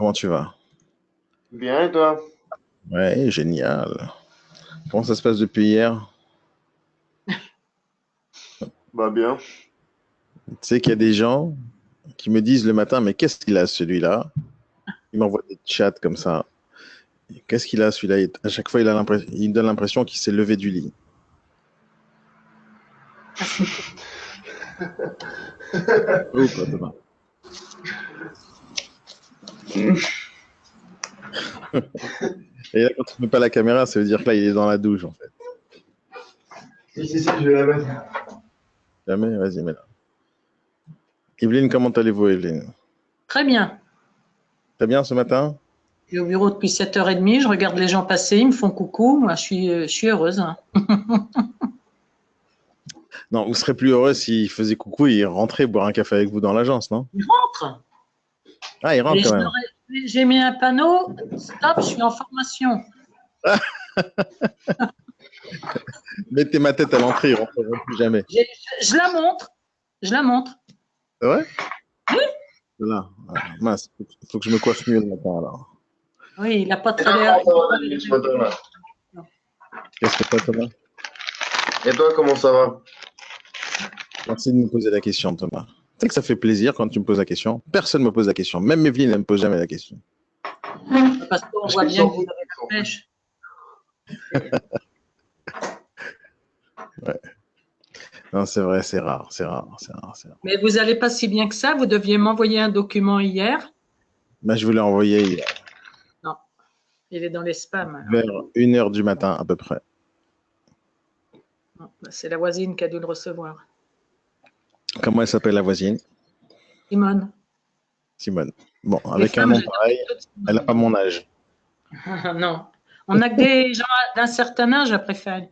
Comment tu vas? Bien, et toi? Ouais, génial. Comment ça se passe depuis hier? Bah bien. Tu sais qu'il y a des gens qui me disent le matin, mais qu'est-ce qu'il a celui-là? Il m'envoie des chats comme ça. Qu'est-ce qu'il a celui-là? À chaque fois, il me donne l'impression qu'il s'est levé du lit. Oh, pas Thomas. Et là, quand tu ne mets pas la caméra, ça veut dire que là, il est dans la douche, en fait. Si, je vais la mettre. Jamais? Vas-y, mets-la. Evelyne, comment allez-vous, Evelyne? Très bien. T'as bien ce matin? Je suis au bureau depuis 7h30, je regarde les gens passer, ils me font coucou. Moi, je suis heureuse, hein. Non, vous serez plus heureux s'il faisait coucou et il rentrait boire un café avec vous dans l'agence, non? Ils rentrent. Ah, il rentre Et quand même. j'ai mis un panneau, stop, je suis en formation. Mettez ma tête à l'entrée, il ne rentrera plus jamais. Je la montre. Je la montre. C'est vrai? Oui. Là. Ah, mince, faut que je me coiffe mieux le matin alors. Oui, il n'a pas Et très toi, l'air. comment ça va, Daniel, ce matin-là? Qu'est-ce que t'as, Thomas? Et toi, comment ça va? Merci de me poser la question, Thomas. Tu sais que ça fait plaisir quand tu me poses la question. Personne ne me pose la question. Même Evelyne, elle ne me pose jamais la question. Parce qu'on Parce voit qu'ils bien s'en que vous foutent. avez la pêche. Ouais. Non, c'est vrai, c'est rare, c'est rare, c'est rare, c'est rare. Mais vous n'allez pas si bien que ça. Vous deviez m'envoyer un document hier. Bah, je vous l'ai envoyé hier, Non, il est dans les spams. Alors. vers 1h du matin à peu près. Non, c'est la voisine qui a dû le recevoir. Comment elle s'appelle la voisine? Simone. Simone. Bon, Les avec un femmes, nom j'adore pareil, toutes elle n'a Simone. pas mon âge. Non. On n'a que des gens d'un certain âge après faire.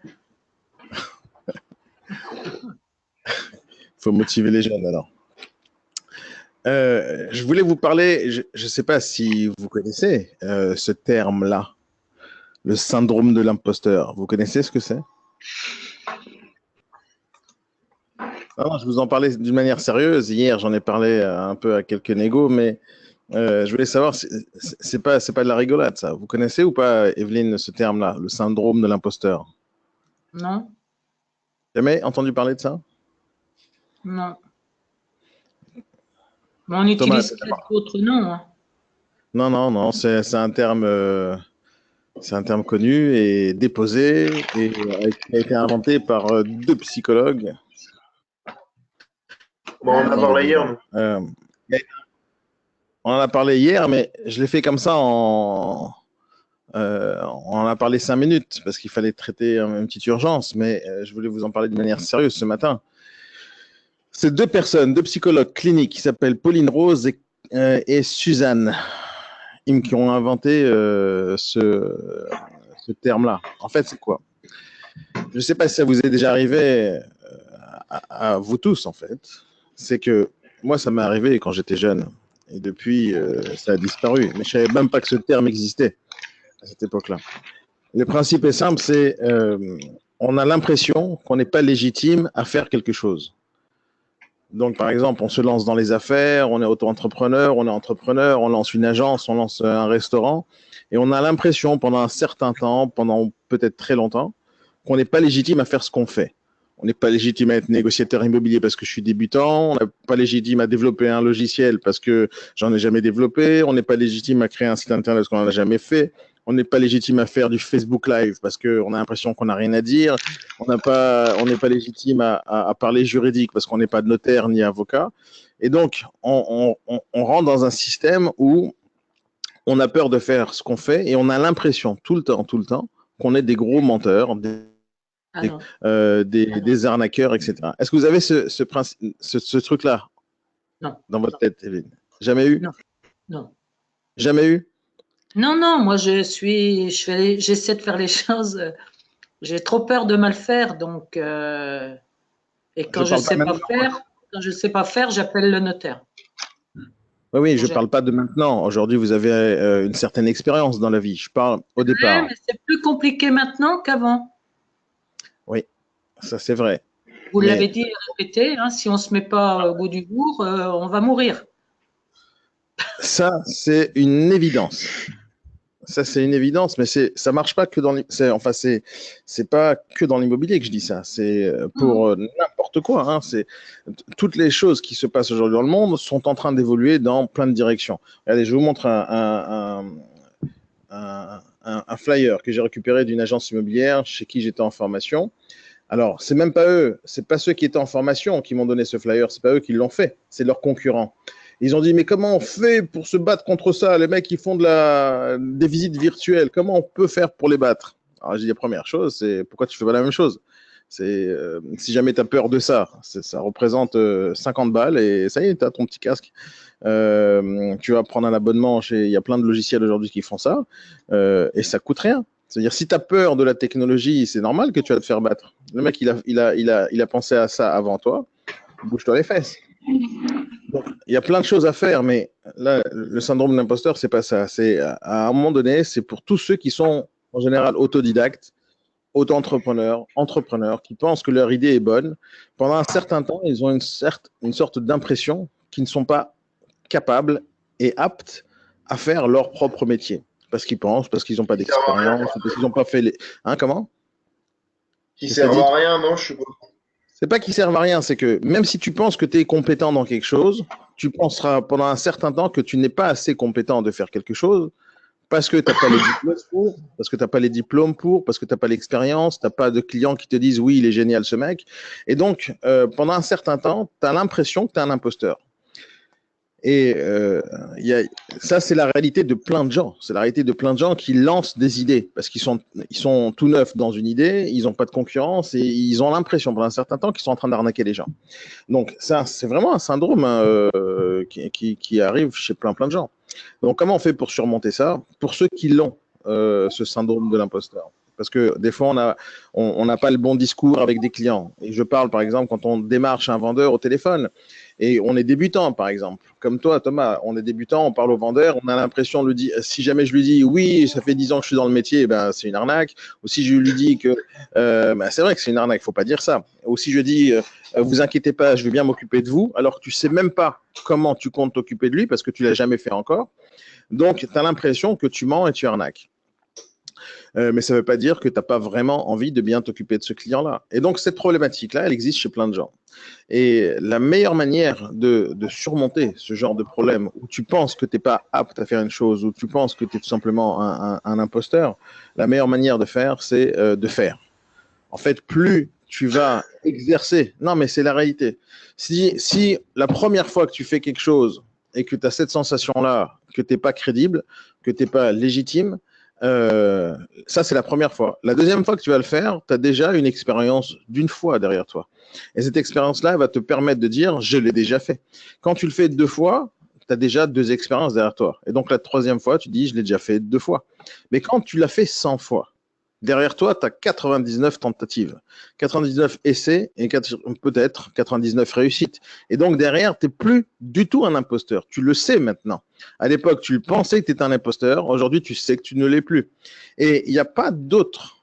Il faut motiver les jeunes alors. Je voulais vous parler, je ne sais pas si vous connaissez ce terme-là, le syndrome de l'imposteur. Vous connaissez ce que c'est? Non, je vous en parlais d'une manière sérieuse. Hier, j'en ai parlé un peu à quelques négos, mais je voulais savoir, c'est pas de la rigolade, ça. Vous connaissez ou pas, Evelyne, ce terme-là, le syndrome de l'imposteur? Non, Jamais entendu parler de ça? non. Mais on Thomas, utilise peut-être d'autres noms, hein. non, non, non, c'est un terme connu et déposé et qui a été inventé par deux psychologues. Bon, on en a parlé hier, nous. Mais on en a parlé hier, mais je l'ai fait comme ça on en a parlé 5 minutes parce qu'il fallait traiter une petite urgence, mais je voulais vous en parler de manière sérieuse ce matin. C'est deux personnes, deux psychologues cliniques qui s'appellent Pauline Rose et Suzanne qui ont inventé ce terme-là. En fait, c'est quoi? Je ne sais pas si ça vous est déjà arrivé à vous tous, en fait. C'est que moi, ça m'est arrivé quand j'étais jeune. Et depuis, ça a disparu. Mais je ne savais même pas que ce terme existait à cette époque-là. Le principe est simple, c'est on a l'impression qu'on n'est pas légitime à faire quelque chose. Donc, par exemple, on se lance dans les affaires, on est auto-entrepreneur, on est entrepreneur, on lance une agence, on lance un restaurant, et on a l'impression pendant un certain temps, pendant peut-être très longtemps, qu'on n'est pas légitime à faire ce qu'on fait. On n'est pas légitime à être négociateur immobilier parce que je suis débutant, on n'est pas légitime à développer un logiciel parce que j'en ai jamais développé, on n'est pas légitime à créer un site internet parce qu'on n'en a jamais fait, on n'est pas légitime à faire du Facebook Live parce qu'on a l'impression qu'on n'a rien à dire, on n'est pas légitime à parler juridique parce qu'on n'est pas de notaire ni avocat. Et donc, on rentre dans un système où on a peur de faire ce qu'on fait et on a l'impression tout le temps, qu'on est des gros menteurs, des arnaqueurs, etc. Est-ce que vous avez ce truc-là dans votre tête, Evelyne? Jamais eu? Non. Jamais eu? Non, moi j'essaie de faire les choses. J'ai trop peur de mal faire, donc et quand je sais pas faire, j'appelle le notaire. Oui, je ne parle pas de maintenant. Aujourd'hui, vous avez une certaine expérience dans la vie. Je parle au départ. Mais c'est plus compliqué maintenant qu'avant. Oui, ça c'est vrai. Vous l'avez dit et répété, hein, si on ne se met pas au goût du jour, on va mourir. Ça, c'est une évidence. Ça, c'est une évidence, mais ça marche pas que c'est pas que dans l'immobilier que je dis ça. C'est pour n'importe quoi. Hein. Toutes les choses qui se passent aujourd'hui dans le monde sont en train d'évoluer dans plein de directions. Regardez, je vous montre un flyer que j'ai récupéré d'une agence immobilière chez qui j'étais en formation. Alors, c'est même pas eux, c'est pas ceux qui étaient en formation qui m'ont donné ce flyer, c'est pas eux qui l'ont fait, c'est leurs concurrents. Ils ont dit, mais comment on fait pour se battre contre ça? Les mecs, ils font des visites virtuelles. Comment on peut faire pour les battre? Alors, j'ai dit, la première chose, c'est pourquoi tu fais pas la même chose? Si jamais tu as peur de ça, ça représente 50 balles et ça y est, tu as ton petit casque. Tu vas prendre un abonnement il y a plein de logiciels aujourd'hui qui font ça et ça coûte rien. C'est-à-dire, si tu as peur de la technologie, c'est normal que tu vas te faire battre. Le mec, il a pensé à ça avant toi. Bouge-toi les fesses. Donc, il y a plein de choses à faire, mais là, le syndrome de l'imposteur, c'est pas ça. C'est à un moment donné, c'est pour tous ceux qui sont en général autodidactes, auto-entrepreneurs, entrepreneurs, qui pensent que leur idée est bonne. Pendant un certain temps, ils ont une sorte d'impression qu'ils ne sont pas capables et aptes à faire leur propre métier. Parce qu'ils pensent, parce qu'ils n'ont pas d'expérience, parce qu'ils n'ont pas fait les. Hein, comment? Qui servent à rien, non, je sais pas. C'est pas qu'ils servent à rien, c'est que même si tu penses que tu es compétent dans quelque chose, tu penseras pendant un certain temps que tu n'es pas assez compétent de faire quelque chose parce que tu n'as pas les diplômes pour, parce que tu n'as pas les diplômes pour, parce que tu n'as pas l'expérience, tu n'as pas de clients qui te disent oui, il est génial ce mec. Et donc, pendant un certain temps, tu as l'impression que tu es un imposteur. Et ça, c'est la réalité de plein de gens. C'est la réalité de plein de gens qui lancent des idées parce qu'ils sont tout neufs dans une idée, ils n'ont pas de concurrence et ils ont l'impression pendant un certain temps qu'ils sont en train d'arnaquer les gens. Donc ça, c'est vraiment un syndrome qui arrive chez plein de gens. Donc comment on fait pour surmonter ça? Pour ceux qui l'ont, ce syndrome de l'imposteur. Parce que des fois, on n'a pas le bon discours avec des clients. Et je parle, par exemple, quand on démarche un vendeur au téléphone et on est débutant, par exemple. Comme toi, Thomas, on est débutant, on parle au vendeur, on a l'impression de lui dire, si jamais je lui dis, oui, ça fait 10 ans que je suis dans le métier, ben, c'est une arnaque. Ou si je lui dis que, ben, c'est vrai que c'est une arnaque, il ne faut pas dire ça. Ou si je dis, vous inquiétez pas, je vais bien m'occuper de vous, alors que tu ne sais même pas comment tu comptes t'occuper de lui parce que tu ne l'as jamais fait encore. Donc, tu as l'impression que tu mens et tu arnaques. Mais ça ne veut pas dire que tu n'as pas vraiment envie de bien t'occuper de ce client-là. Et donc, cette problématique-là, elle existe chez plein de gens. Et la meilleure manière de surmonter ce genre de problème où tu penses que tu n'es pas apte à faire une chose, où tu penses que tu es tout simplement un imposteur, la meilleure manière de faire, c'est de faire. En fait, plus tu vas exercer, non mais c'est la réalité. Si la première fois que tu fais quelque chose et que tu as cette sensation-là, que tu n'es pas crédible, que tu n'es pas légitime, ça, c'est la première fois. La deuxième fois que tu vas le faire, tu as déjà une expérience d'une fois derrière toi. Et cette expérience-là, elle va te permettre de dire, je l'ai déjà fait. Quand tu le fais 2 fois, tu as déjà 2 expériences derrière toi. Et donc, la troisième fois, tu dis, je l'ai déjà fait 2 fois. Mais quand tu l'as fait 100 fois, derrière toi, tu as 99 tentatives, 99 essais et peut-être 99 réussites. Et donc, derrière, tu n'es plus du tout un imposteur. Tu le sais maintenant. À l'époque, tu pensais que tu étais un imposteur. Aujourd'hui, tu sais que tu ne l'es plus. Et il n'y a pas d'autre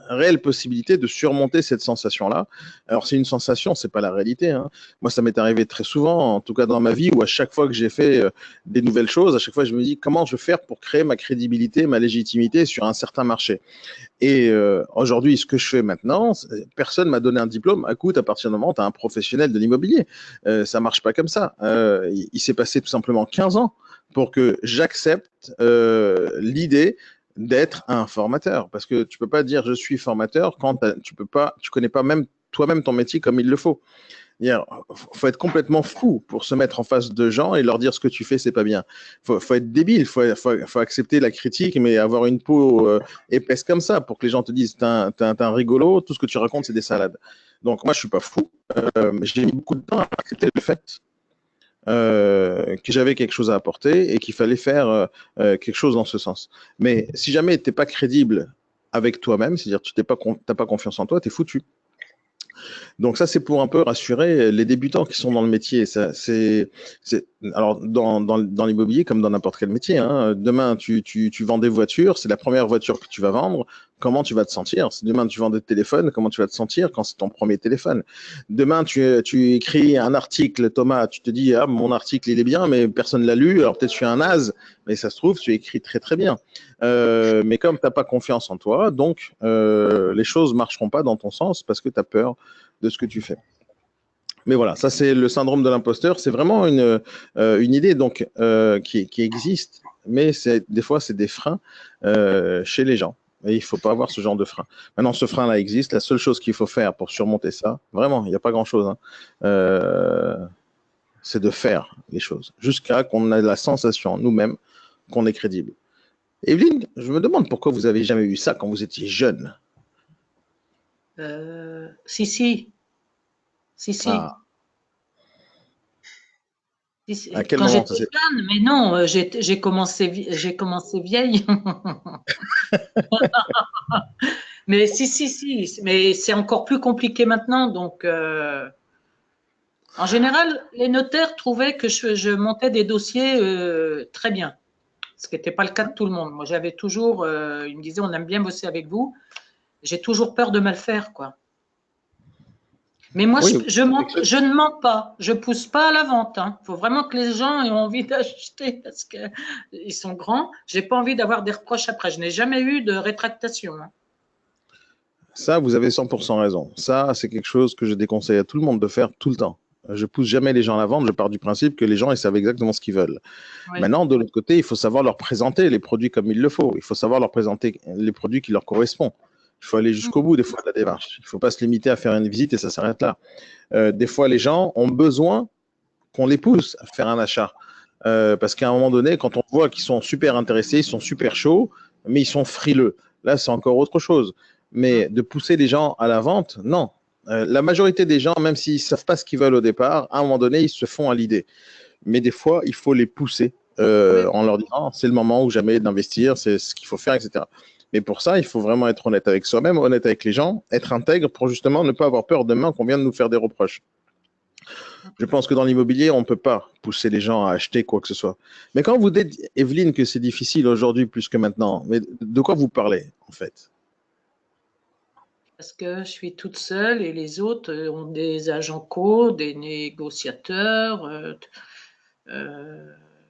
réelle possibilité de surmonter cette sensation-là. Alors, c'est une sensation, c'est pas la réalité. Hein. Moi, ça m'est arrivé très souvent, en tout cas dans ma vie, où à chaque fois que j'ai fait des nouvelles choses, à chaque fois, je me dis comment je vais faire pour créer ma crédibilité, ma légitimité sur un certain marché. Et aujourd'hui, ce que je fais maintenant, personne m'a donné un diplôme. Écoute, à partir du moment où tu es un professionnel de l'immobilier, ça marche pas comme ça. Il s'est passé tout simplement 15 ans pour que j'accepte l'idée d'être un formateur. Parce que tu peux pas dire je suis formateur quand tu connais pas même toi-même ton métier comme il le faut. Il faut être complètement fou pour se mettre en face de gens et leur dire ce que tu fais, c'est pas bien. Faut être débile, faut accepter la critique, mais avoir une peau épaisse comme ça pour que les gens te disent t'es un rigolo, tout ce que tu racontes, c'est des salades. Donc moi, je suis pas fou. J'ai mis beaucoup de temps à accepter le fait que j'avais quelque chose à apporter et qu'il fallait faire quelque chose dans ce sens. Mais si jamais tu n'es pas crédible avec toi-même, c'est-à-dire que tu n'as pas confiance en toi, tu es foutu. Donc ça, c'est pour un peu rassurer les débutants qui sont dans le métier. alors dans l'immobilier comme dans n'importe quel métier, hein, demain tu vends des voitures, c'est la première voiture que tu vas vendre, comment tu vas te sentir? Si demain tu vends des téléphones, comment tu vas te sentir quand c'est ton premier téléphone? Demain tu écris un article, Thomas, tu te dis ah mon article il est bien, mais personne l'a lu, alors peut-être je suis un naze, mais ça se trouve tu écris très très bien. Mais comme tu n'as pas confiance en toi, donc les choses marcheront pas dans ton sens parce que tu as peur de ce que tu fais. Mais voilà, ça c'est le syndrome de l'imposteur. C'est vraiment une idée donc qui existe, mais des fois c'est des freins chez les gens. Et il ne faut pas avoir ce genre de frein. Maintenant, ce frein-là existe. La seule chose qu'il faut faire pour surmonter ça, vraiment, il n'y a pas grand-chose, hein, c'est de faire les choses jusqu'à qu'on ait la sensation nous-mêmes qu'on est crédible. Evelyne, je me demande pourquoi vous n'avez jamais eu ça quand vous étiez jeune. Si. Ah. À quel Quand moment j'étais jeune, mais non, j'ai commencé vieille. Mais si, mais c'est encore plus compliqué maintenant. Donc, en général, les notaires trouvaient que je montais des dossiers très bien, ce qui n'était pas le cas de tout le monde. Moi, j'avais toujours, ils me disaient, on aime bien bosser avec vous. J'ai toujours peur de mal faire, quoi. Mais moi, oui, je ne mens pas. Je ne pousse pas à la vente. Il faut vraiment que les gens aient envie d'acheter parce qu'ils sont grands. Je n'ai pas envie d'avoir des reproches après. Je n'ai jamais eu de rétractation. Ça, vous avez 100% raison. Ça, c'est quelque chose que je déconseille à tout le monde de faire tout le temps. Je pousse jamais les gens à la vente. Je pars du principe que les gens, ils savent exactement ce qu'ils veulent. Oui. Maintenant, de l'autre côté, il faut savoir leur présenter les produits comme il le faut. Il faut savoir leur présenter les produits qui leur correspondent. Il faut aller jusqu'au bout des fois de la démarche. Il ne faut pas se limiter à faire une visite et ça s'arrête là. Des fois, les gens ont besoin qu'on les pousse à faire un achat. Parce qu'à un moment donné, quand on voit qu'ils sont super intéressés, ils sont super chauds, mais ils sont frileux. Là, c'est encore autre chose. Mais de pousser les gens à la vente, non. La majorité des gens, même s'ils ne savent pas ce qu'ils veulent au départ, à un moment donné, ils se font à l'idée. Mais des fois, il faut les pousser en leur disant c'est le moment ou jamais d'investir, c'est ce qu'il faut faire, etc. Mais pour ça, il faut vraiment être honnête avec soi-même, honnête avec les gens, être intègre pour justement ne pas avoir peur demain qu'on vienne nous faire des reproches. Je pense que dans l'immobilier, on ne peut pas pousser les gens à acheter quoi que ce soit. Mais quand vous dites, Evelyne, que c'est difficile aujourd'hui plus que maintenant, mais de quoi vous parlez en fait? Parce que je suis toute seule et les autres ont des agents co, des négociateurs,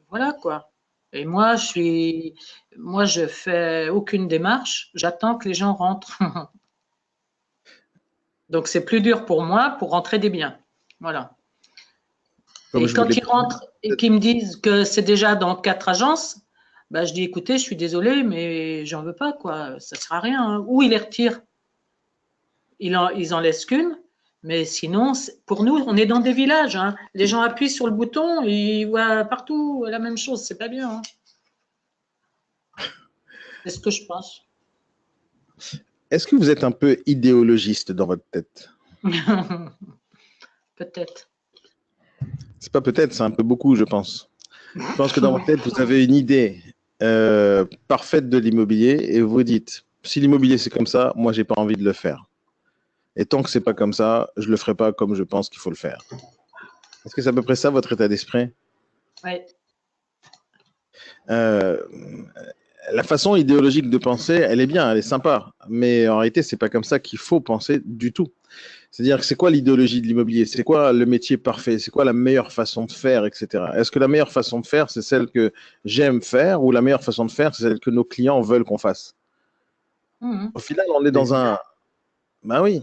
voilà quoi. Et moi, je fais aucune démarche, j'attends que les gens rentrent. Donc, c'est plus dur pour moi pour rentrer des biens. Voilà. Comme et quand ils rentrent et qu'ils me disent que c'est déjà dans 4 agences, bah, je dis écoutez, je suis désolée, mais j'en veux pas, quoi. Ça ne sert à rien. Hein. Ou ils les retirent. Ils en laissent qu'une. Mais sinon, pour nous, on est dans des villages. Hein. Les gens appuient sur le bouton et ils voient partout la même chose. C'est pas bien. Hein. C'est ce que je pense. Est-ce que vous êtes un peu idéologiste dans votre tête? Peut-être. C'est pas peut-être, c'est un peu beaucoup, je pense. Je pense que dans votre tête, vous avez une idée parfaite de l'immobilier et vous dites, si l'immobilier c'est comme ça, moi j'ai pas envie de le faire. Et tant que c'est pas comme ça, je le ferai pas comme je pense qu'il faut le faire. Est-ce que c'est à peu près ça votre état d'esprit? Oui. La façon idéologique de penser, elle est bien, elle est sympa, mais en réalité, c'est pas comme ça qu'il faut penser du tout. C'est-à-dire que c'est quoi l'idéologie de l'immobilier? C'est quoi le métier parfait? C'est quoi la meilleure façon de faire, etc. Est-ce que la meilleure façon de faire, c'est celle que j'aime faire ou la meilleure façon de faire, c'est celle que nos clients veulent qu'on fasse? Au final, on est dans un... Ben oui,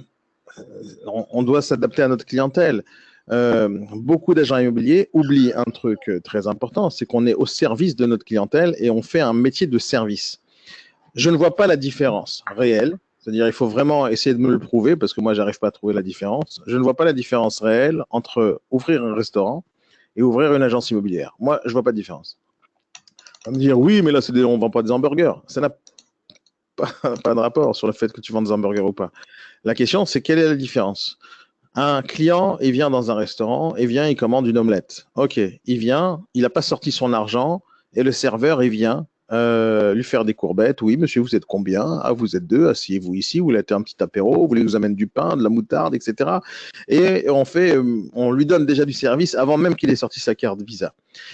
on doit s'adapter à notre clientèle. Beaucoup d'agents immobiliers oublient un truc très important, c'est qu'on est au service de notre clientèle et on fait un métier de service. Je ne vois pas la différence réelle, c'est-à-dire il faut vraiment essayer de me le prouver parce que moi, j'arrive pas à trouver la différence. Je ne vois pas la différence réelle entre ouvrir un restaurant et ouvrir une agence immobilière. Moi, je vois pas de différence. On va me dire, oui, mais là, on ne vend pas des hamburgers. Ça n'a pas de rapport sur le fait que tu vends des hamburgers ou pas. La question, c'est quelle est la différence? Un client, il vient dans un restaurant, il commande une omelette. Ok, il vient, il n'a pas sorti son argent et le serveur, il vient lui faire des courbettes. Oui, monsieur, vous êtes combien? Ah, vous êtes deux, asseyez-vous ici, vous voulez un petit apéro, vous voulez que je vous amène du pain, de la moutarde, etc. Et on lui donne déjà du service avant même qu'il ait sorti sa carte Visa.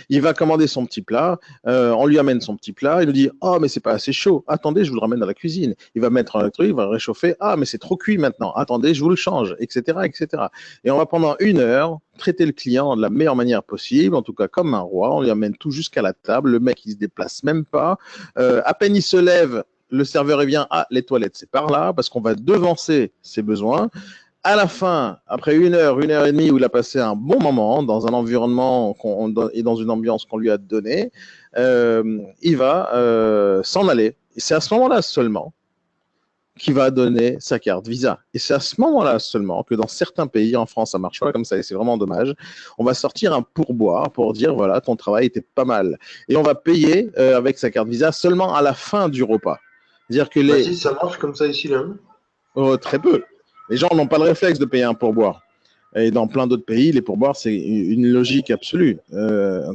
Il va commander son petit plat, on lui amène son petit plat, il nous dit oh mais c'est pas assez chaud, attendez je vous le ramène dans la cuisine, il va mettre un truc, il va le réchauffer, ah mais c'est trop cuit maintenant, attendez je vous le change, etc. etc. Et on va pendant 1 heure traiter le client de la meilleure manière possible, en tout cas comme un roi, on lui amène tout jusqu'à la table, le mec il se déplace même pas, à peine il se lève, le serveur il vient, ah les toilettes c'est par là, parce qu'on va devancer ses besoins. À la fin, après 1 heure et demie où il a passé un bon moment dans un environnement et dans une ambiance qu'on lui a donnée, il va s'en aller. Et c'est à ce moment-là seulement qu'il va donner sa carte Visa. Et c'est à ce moment-là seulement que dans certains pays, en France, ça marche pas comme ça et c'est vraiment dommage, on va sortir un pourboire pour dire voilà, ton travail était pas mal. Et on va payer avec sa carte Visa seulement à la fin du repas. C'est-à-dire que Bah si, ça marche comme ça ici, là. très peu. Les gens n'ont pas le réflexe de payer un pourboire. Et dans plein d'autres pays, les pourboires, c'est une logique absolue.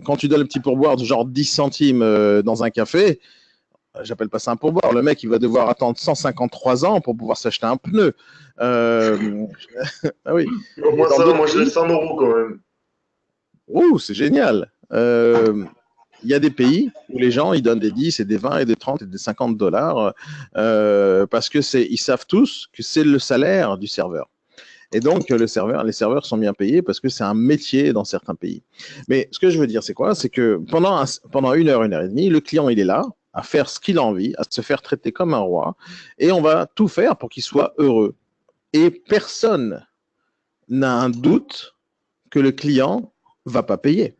Quand tu donnes le petit pourboire de genre 10 centimes dans un café, j'appelle pas ça un pourboire. Le mec, il va devoir attendre 153 ans pour pouvoir s'acheter un pneu. Ah oui. Au moins ça, moi je laisse 100 € quand même. Ouh, c'est génial. Il y a des pays où les gens ils donnent des 10 et des 20 et des 30 et des 50 dollars parce que ils savent tous que c'est le salaire du serveur. Et donc les serveurs sont bien payés parce que c'est un métier dans certains pays. Mais ce que je veux dire, c'est quoi? C'est que pendant 1 heure et demie, le client il est là à faire ce qu'il a envie, à se faire traiter comme un roi, et on va tout faire pour qu'il soit heureux. Et personne n'a un doute que le client va pas payer.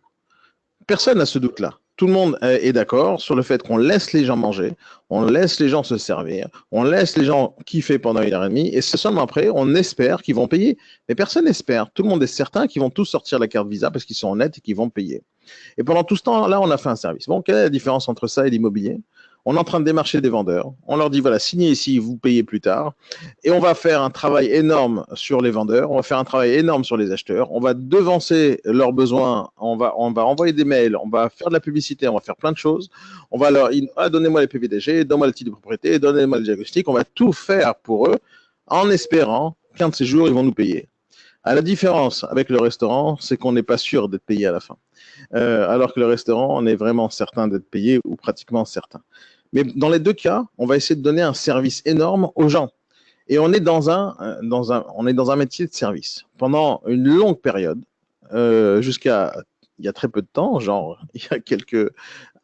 Personne n'a ce doute-là. Tout le monde est d'accord sur le fait qu'on laisse les gens manger, on laisse les gens se servir, on laisse les gens kiffer pendant 1 heure et demie, et c'est seulement après, on espère qu'ils vont payer. Mais personne n'espère. Tout le monde est certain qu'ils vont tous sortir la carte Visa parce qu'ils sont honnêtes et qu'ils vont payer. Et pendant tout ce temps-là, on a fait un service. Bon, quelle est la différence entre ça et l'immobilier? On est en train de démarcher des vendeurs. On leur dit, voilà, signez ici, vous payez plus tard. Et on va faire un travail énorme sur les vendeurs. On va faire un travail énorme sur les acheteurs. On va devancer leurs besoins. On va envoyer des mails. On va faire de la publicité. On va faire plein de choses. On va leur dire, donnez-moi les PVDG, donnez-moi le titre de propriété, donnez-moi le diagnostic. On va tout faire pour eux en espérant qu'un de ces jours, ils vont nous payer. À la différence avec le restaurant, c'est qu'on n'est pas sûr d'être payé à la fin. Alors que le restaurant, on est vraiment certain d'être payé ou pratiquement certain. Mais dans les deux cas, on va essayer de donner un service énorme aux gens. Et on est dans un métier de service. Pendant une longue période, jusqu'à il y a très peu de temps, genre il y a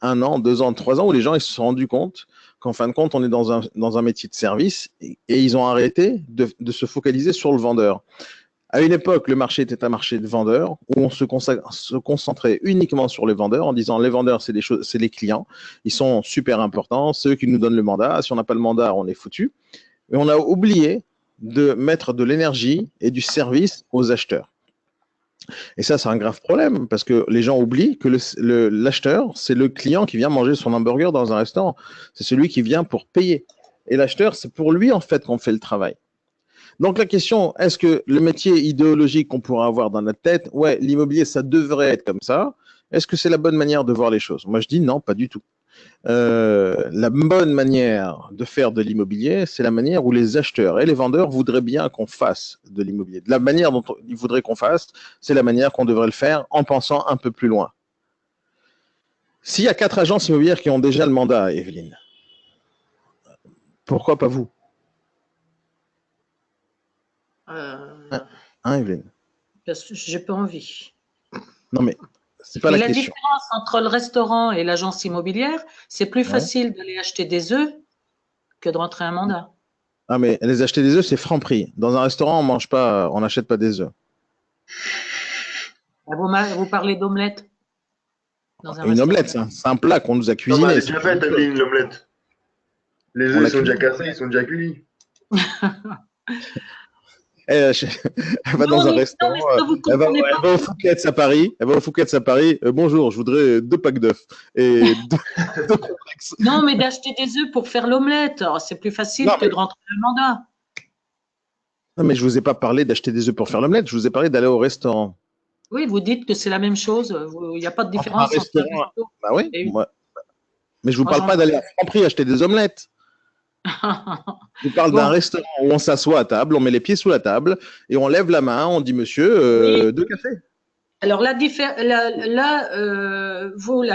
1 an, 2 ans, 3 ans, où les gens ils se sont rendus compte qu'en fin de compte, on est dans un métier de service et ils ont arrêté de se focaliser sur le vendeur. À une époque, le marché était un marché de vendeurs où on se concentrait uniquement sur les vendeurs en disant les vendeurs, c'est les clients, ils sont super importants, c'est eux qui nous donnent le mandat. Si on n'a pas le mandat, on est foutu. Et on a oublié de mettre de l'énergie et du service aux acheteurs. Et ça, c'est un grave problème parce que les gens oublient que l'acheteur, c'est le client qui vient manger son hamburger dans un restaurant. C'est celui qui vient pour payer. Et l'acheteur, c'est pour lui, en fait, qu'on fait le travail. Donc la question, est-ce que le métier idéologique qu'on pourrait avoir dans notre tête, ouais, l'immobilier, ça devrait être comme ça, est-ce que c'est la bonne manière de voir les choses? Moi, je dis non, pas du tout. La bonne manière de faire de l'immobilier, c'est la manière où les acheteurs et les vendeurs voudraient bien qu'on fasse de l'immobilier. De la manière dont ils voudraient qu'on fasse, c'est la manière qu'on devrait le faire en pensant un peu plus loin. S'il y a 4 agences immobilières qui ont déjà le mandat, Evelyne, pourquoi pas vous? Evelyne? Parce que j'ai pas envie. Non, mais c'est pas la question. La différence entre le restaurant et l'agence immobilière, c'est plus facile d'aller acheter des œufs que de rentrer un mandat. Ah, mais les acheter des œufs, c'est franc prix. Dans un restaurant, on n'achète pas des œufs. Vous parlez d'omelette? Une omelette, c'est un plat qu'on nous a cuisiné. Elle est déjà faite, Evelyne, l'omelette. Les œufs sont déjà cassés, ils sont déjà cuits. Elle va dans un restaurant, elle va au Fouquet's à Paris. Bonjour, je voudrais 2 packs d'œufs et 2 complexes. Non, mais d'acheter des œufs pour faire l'omelette, c'est plus facile que de rentrer le mandat. Non, mais je ne vous ai pas parlé d'acheter des œufs pour faire l'omelette, je vous ai parlé d'aller au restaurant. Oui, vous dites que c'est la même chose, il n'y a pas de différence entre un restaurant. Bah oui, Mais je ne vous Moi, parle pas d'aller à Franprix acheter des omelettes. Je vous parle d'un restaurant où on s'assoit à table, on met les pieds sous la table et on lève la main, on dit monsieur, deux cafés. Alors, la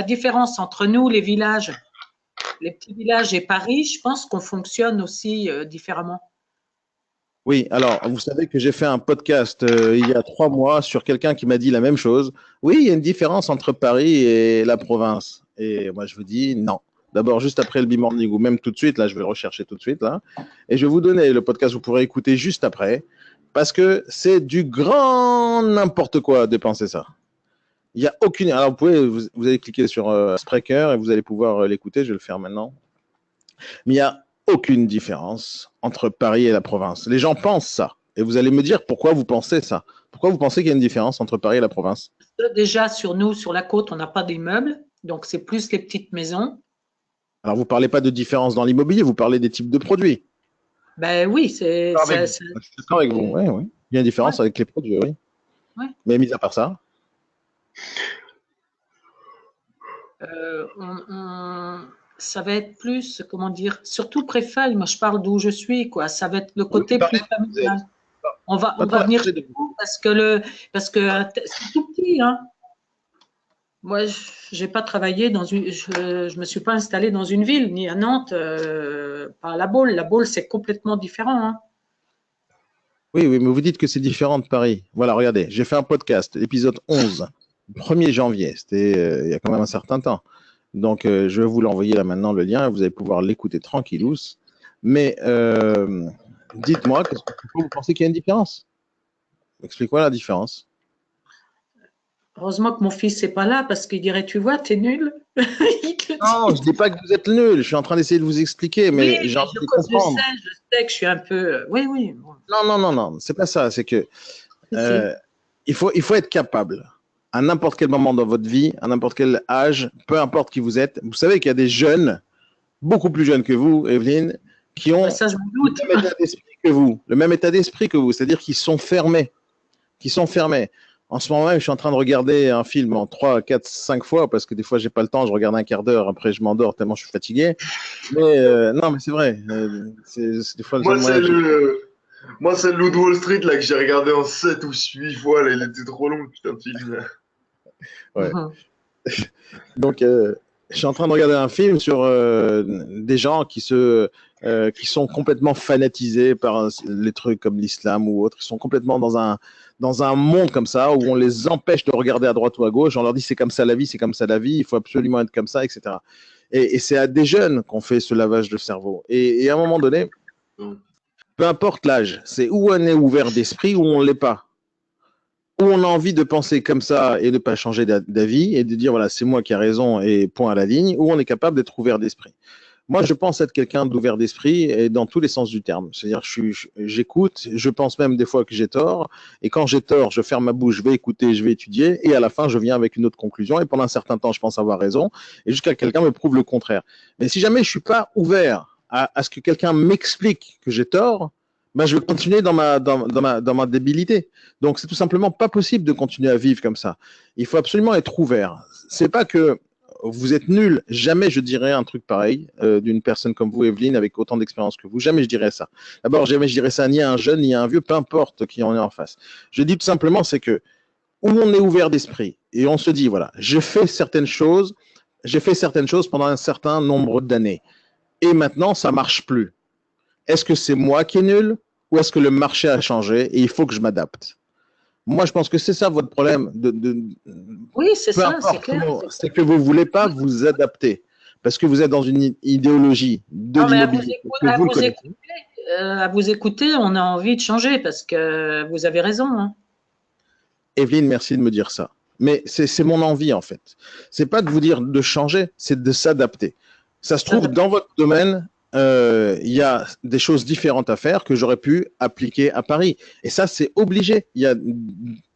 différence entre nous, les villages, les petits villages et Paris, je pense qu'on fonctionne aussi différemment. Oui, alors vous savez que j'ai fait un podcast il y a 3 mois sur quelqu'un qui m'a dit la même chose. Oui, il y a une différence entre Paris et la province. Et moi, je vous dis non. D'abord, juste après le B-Morning, ou même tout de suite, là, je vais le rechercher tout de suite, là. Et je vais vous donner le podcast, vous pourrez écouter juste après, parce que c'est du grand n'importe quoi de penser ça. Il n'y a aucune. Alors, vous allez cliquer sur Spreaker et vous allez pouvoir l'écouter. Je vais le faire maintenant. Mais il n'y a aucune différence entre Paris et la province. Les gens pensent ça. Et vous allez me dire pourquoi vous pensez ça. Pourquoi vous pensez qu'il y a une différence entre Paris et la province? Déjà, sur nous, sur la côte, on n'a pas d'immeubles. Donc, c'est plus les petites maisons. Alors, vous ne parlez pas de différence dans l'immobilier, vous parlez des types de produits. Ben oui, c'est. Je suis d'accord avec vous. Oui, oui. Il y a une différence avec les produits, oui. Ouais. Mais mis à part ça. Ça va être plus, comment dire, surtout Préfal, moi je parle d'où je suis, quoi. Ça va être le côté plus familial. On va venir chez vous parce que c'est tout petit, hein. Moi, j'ai pas travaillé je me suis pas installée dans une ville, ni à Nantes, pas à La Baule. La Baule, c'est complètement différent, hein. Oui, oui, mais vous dites que c'est différent de Paris. Voilà, regardez, j'ai fait un podcast, épisode 11, 1er janvier. C'était il y a quand même un certain temps. Donc, je vais vous l'envoyer là maintenant, le lien. Vous allez pouvoir l'écouter tranquillous. Mais dites-moi, pourquoi vous pensez qu'il y a une différence? Explique-moi la différence. Heureusement que mon fils n'est pas là parce qu'il dirait, tu vois, t'es nul. Non, je ne dis pas que vous êtes nul. Je suis en train d'essayer de vous expliquer, mais oui, j'ai envie de comprendre. Je sais que je suis un peu… Oui, oui. Non, c'est pas ça. C'est que il faut être capable, à n'importe quel moment dans votre vie, à n'importe quel âge, peu importe qui vous êtes. Vous savez qu'il y a des jeunes, beaucoup plus jeunes que vous, Evelyne, qui ont ça, je me doute. le même état d'esprit que vous. Le même état d'esprit que vous. C'est-à-dire qu'ils sont fermés. En ce moment même, je suis en train de regarder un film en 3, 4, 5 fois parce que des fois, j'ai pas le temps. Je regarde un quart d'heure, après, je m'endors tellement je suis fatigué. Mais non, mais c'est vrai. Des fois, Moi, c'est le Loup de Wall Street là, que j'ai regardé en 7 ou 8 fois. Là, il était trop long, putain de film. Ouais. Donc, je suis en train de regarder un film sur des gens qui sont complètement fanatisés par les trucs comme l'islam ou autre. Ils sont complètement dans un monde comme ça où on les empêche de regarder à droite ou à gauche. On leur dit c'est comme ça la vie, c'est comme ça la vie, il faut absolument être comme ça, etc. Et c'est à des jeunes qu'on fait ce lavage de cerveau. Et à un moment donné, peu importe l'âge, c'est où on est ouvert d'esprit ou on ne l'est pas. Où on a envie de penser comme ça et de ne pas changer d'avis et de dire voilà, c'est moi qui ai raison et point à la ligne, où on est capable d'être ouvert d'esprit. Moi, je pense être quelqu'un d'ouvert d'esprit et dans tous les sens du terme. C'est-à-dire, j'écoute, je pense même des fois que j'ai tort, et quand j'ai tort, je ferme ma bouche, je vais écouter, je vais étudier, et à la fin, je viens avec une autre conclusion, et pendant un certain temps, je pense avoir raison, et jusqu'à quelqu'un me prouve le contraire. Mais si jamais je suis pas ouvert à ce que quelqu'un m'explique que j'ai tort, ben je vais continuer dans ma débilité. Donc, c'est tout simplement pas possible de continuer à vivre comme ça. Il faut absolument être ouvert. C'est pas que vous êtes nul. Jamais je dirais un truc pareil d'une personne comme vous, Evelyne, avec autant d'expérience que vous. Jamais je dirais ça. D'abord, jamais je dirais ça ni à un jeune, ni à un vieux, peu importe qui en est en face. Je dis tout simplement, c'est que où on est ouvert d'esprit et on se dit, voilà, j'ai fait certaines choses pendant un certain nombre d'années. Et maintenant, ça marche plus. Est-ce que c'est moi qui est nul ou est-ce que le marché a changé et il faut que je m'adapte? Moi, je pense que c'est ça votre problème. Oui, c'est ça, c'est clair. C'est que vous ne voulez pas vous adapter parce que vous êtes dans une idéologie de l'immobilier. À vous écouter, on a envie de changer parce que vous avez raison. Hein. Evelyne, merci de me dire ça. Mais c'est mon envie, en fait. Ce n'est pas de vous dire de changer, c'est de s'adapter. Ça se trouve, dans votre domaine, il y a des choses différentes à faire que j'aurais pu appliquer à Paris. Et ça, c'est obligé. Il y a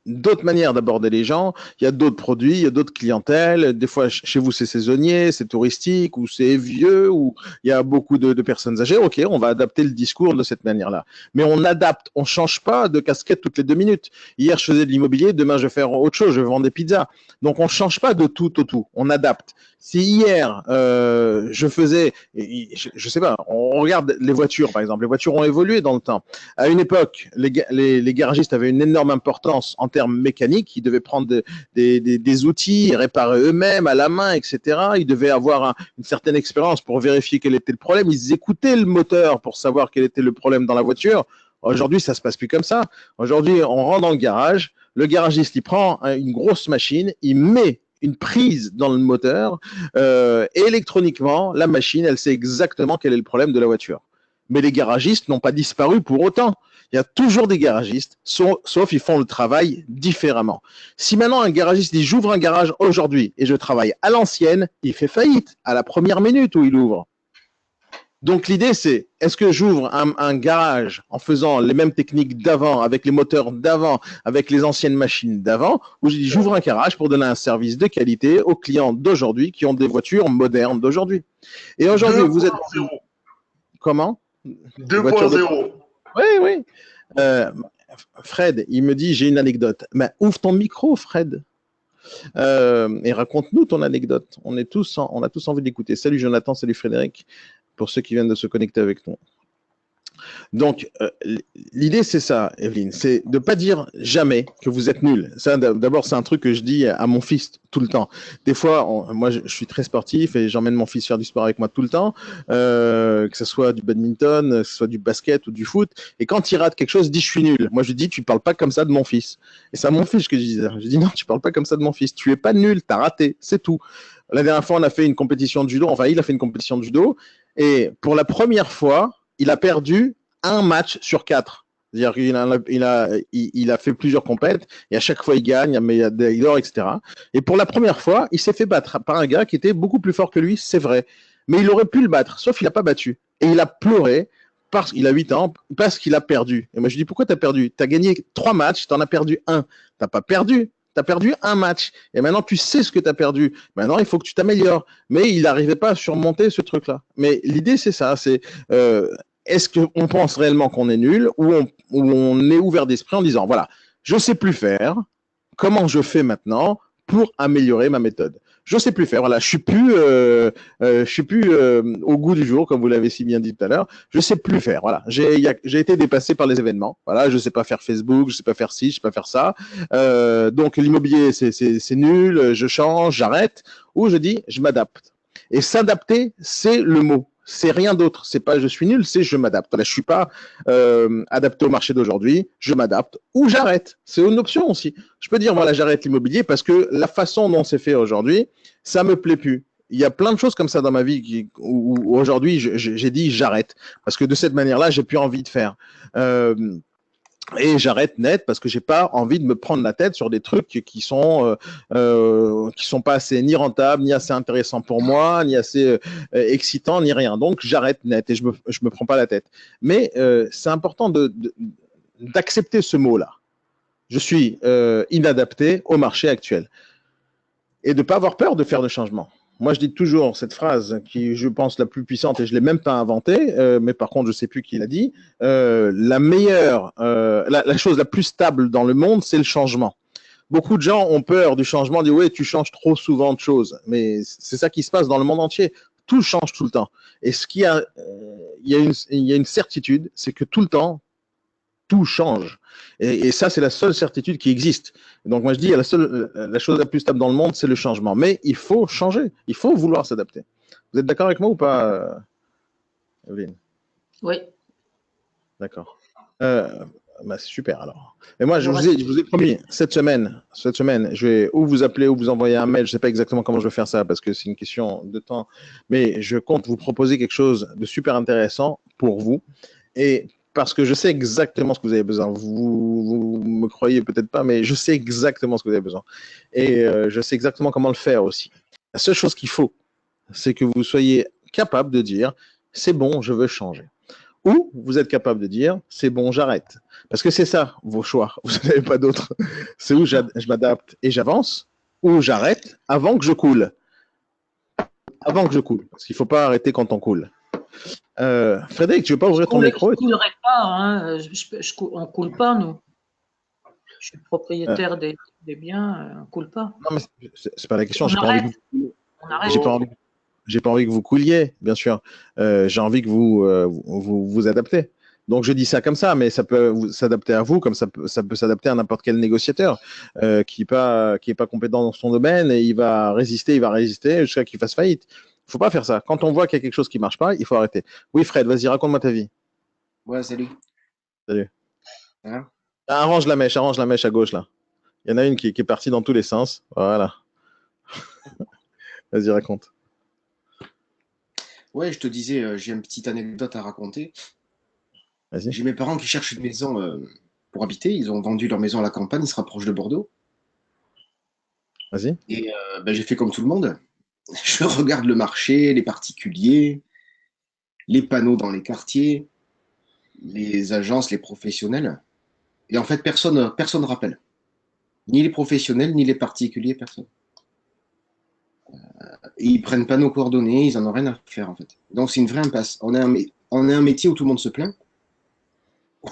d'autres manières d'aborder les gens, il y a d'autres produits, il y a d'autres clientèles. Des fois, chez vous, c'est saisonnier, c'est touristique, ou c'est vieux, ou il y a beaucoup de personnes âgées. OK, on va adapter le discours de cette manière-là. Mais on adapte, on ne change pas de casquette toutes les 2 minutes. Hier, je faisais de l'immobilier, demain, je vais faire autre chose, je vais vendre des pizzas. Donc, on ne change pas de tout au tout, on adapte. Si hier, je faisais, je sais pas, on regarde les voitures, par exemple. Les voitures ont évolué dans le temps. À une époque, les garagistes avaient une énorme importance en termes mécaniques. Ils devaient prendre des outils, réparer eux-mêmes à la main, etc. Ils devaient avoir une certaine expérience pour vérifier quel était le problème. Ils écoutaient le moteur pour savoir quel était le problème dans la voiture. Aujourd'hui, ça se passe plus comme ça. Aujourd'hui, on rentre dans le garage. Le garagiste, il prend une grosse machine, il met une prise dans le moteur et électroniquement, la machine, elle sait exactement quel est le problème de la voiture. Mais les garagistes n'ont pas disparu pour autant. Il y a toujours des garagistes, sauf ils font le travail différemment. Si maintenant un garagiste dit j'ouvre un garage aujourd'hui et je travaille à l'ancienne, il fait faillite à la première minute où il ouvre. Donc l'idée c'est, est-ce que j'ouvre un garage en faisant les mêmes techniques d'avant, avec les moteurs d'avant, avec les anciennes machines d'avant, ou je dis j'ouvre un garage pour donner un service de qualité aux clients d'aujourd'hui qui ont des voitures modernes d'aujourd'hui. Et aujourd'hui, vous êtes... Comment ? 2.0. Oui. Fred, il me dit, j'ai une anecdote. Mais ouvre ton micro, Fred. Et raconte-nous ton anecdote. On a tous envie d'écouter. Salut Jonathan, salut Frédéric, pour ceux qui viennent de se connecter avec nous. Donc, l'idée, c'est ça, Evelyne, c'est de ne pas dire jamais que vous êtes nul. Ça, d'abord, c'est un truc que je dis à mon fils tout le temps. Des fois, moi, je suis très sportif et j'emmène mon fils faire du sport avec moi tout le temps, que ce soit du badminton, que ce soit du basket ou du foot. Et quand il rate quelque chose, il dit « je suis nul ». Moi, je dis « tu ne parles pas comme ça de mon fils ». Et c'est à mon fils que je dis ça. Je dis « non, tu ne parles pas comme ça de mon fils. Tu n'es pas nul, tu as raté, c'est tout ». La dernière fois, on a fait une compétition de judo. Enfin, il a fait une compétition de judo. Et pour la première fois, il a perdu un match sur 4. C'est-à-dire qu'il a fait plusieurs compètes et à chaque fois il gagne, mais il dort, etc. Et pour la première fois, il s'est fait battre par un gars qui était beaucoup plus fort que lui, c'est vrai. Mais il aurait pu le battre, sauf qu'il n'a pas battu. Et il a pleuré, parce qu'il a 8 ans, parce qu'il a perdu. Et moi je dis, pourquoi tu as perdu ? Tu as gagné 3 matchs, tu en as perdu 1. Tu n'as pas perdu. Tu as perdu un match. Et maintenant, tu sais ce que tu as perdu. Maintenant, il faut que tu t'améliores. Mais il n'arrivait pas à surmonter ce truc-là. Mais l'idée, c'est ça. C'est est-ce qu'on pense réellement qu'on est nul ou on est ouvert d'esprit en disant, voilà, je ne sais plus faire. Comment je fais maintenant pour améliorer ma méthode ? Je ne sais plus faire. Voilà, je suis plus au goût du jour, comme vous l'avez si bien dit tout à l'heure. Je ne sais plus faire. Voilà, j'ai été dépassé par les événements. Voilà, je ne sais pas faire Facebook, je ne sais pas faire ci, je ne sais pas faire ça. Donc l'immobilier, c'est nul. Je change, j'arrête. Ou je dis, je m'adapte. Et s'adapter, c'est le mot. C'est rien d'autre. C'est pas je suis nul, c'est je m'adapte. Voilà, je suis pas adapté au marché d'aujourd'hui. Je m'adapte ou j'arrête. C'est une option aussi. Je peux dire voilà, j'arrête l'immobilier parce que la façon dont c'est fait aujourd'hui, ça me plaît plus. Il y a plein de choses comme ça dans ma vie où aujourd'hui j'ai dit j'arrête parce que de cette manière-là, j'ai plus envie de faire. Et j'arrête net parce que j'ai pas envie de me prendre la tête sur des trucs qui sont pas assez ni rentables, ni assez intéressants pour moi, ni assez excitants, ni rien. Donc j'arrête net et je me prends pas la tête. Mais c'est important d'accepter ce mot-là. Je suis inadapté au marché actuel et de pas avoir peur de faire des changements. Moi, je dis toujours cette phrase qui, je pense, la plus puissante, et je ne l'ai même pas inventée, mais par contre, je ne sais plus qui l'a dit. La chose la plus stable dans le monde, c'est le changement. Beaucoup de gens ont peur du changement, disent ouais, tu changes trop souvent de choses. Mais c'est ça qui se passe dans le monde entier. Tout change tout le temps. Et il y a une certitude, c'est que tout le temps, tout change. Et ça, c'est la seule certitude qui existe. Donc, moi, je dis, la chose la plus stable dans le monde, c'est le changement. Mais il faut changer. Il faut vouloir s'adapter. Vous êtes d'accord avec moi ou pas, Evelyne ? Oui. D'accord. C'est super, alors. Et moi, je vous ai promis, cette semaine, je vais ou vous appeler ou vous envoyer un mail. Je ne sais pas exactement comment je vais faire ça parce que c'est une question de temps. Mais je compte vous proposer quelque chose de super intéressant pour vous. Et parce que je sais exactement ce que vous avez besoin. Vous me croyez peut-être pas, mais je sais exactement ce que vous avez besoin. Et je sais exactement comment le faire aussi. La seule chose qu'il faut, c'est que vous soyez capable de dire, c'est bon, je veux changer. ou vous êtes capable de dire c'est bon, j'arrête. Parce que c'est ça vos choix, vous n'avez pas d'autres. C'est où je m'adapte et j'avance, ou j'arrête avant que je coule. Avant que je coule, parce qu'il ne faut pas arrêter quand on coule. Frédéric, tu ne veux pas ouvrir ton micro? Je ne coulerai pas, hein. On ne coule pas, nous. Je suis propriétaire des biens, on ne coule pas. Non, mais c'est pas la question. On arrête. J'ai pas envie que vous couliez, bien sûr. J'ai envie que vous adaptez. Donc je dis ça comme ça, mais ça peut s'adapter à vous, comme ça peut s'adapter à n'importe quel négociateur qui est pas compétent dans son domaine et il va résister jusqu'à qu'il fasse faillite. Il faut pas faire ça. Quand on voit qu'il y a quelque chose qui marche pas, il faut arrêter. Oui, Fred, vas-y, raconte-moi ta vie. Ouais, salut. Salut. Hein? Arrange la mèche à gauche là. Il y en a une qui est partie dans tous les sens. Voilà. Vas-y, raconte. Ouais, je te disais, j'ai une petite anecdote à raconter. Vas-y. J'ai mes parents qui cherchent une maison pour habiter. Ils ont vendu leur maison à la campagne, ils se rapprochent de Bordeaux. Vas-y. Et j'ai fait comme tout le monde. Je regarde le marché, les particuliers, les panneaux dans les quartiers, les agences, les professionnels. Et en fait, personne ne rappelle. Ni les professionnels, ni les particuliers, personne. Et ils prennent pas nos coordonnées, ils en ont rien à faire en fait. Donc c'est une vraie impasse. On a un métier où tout le monde se plaint.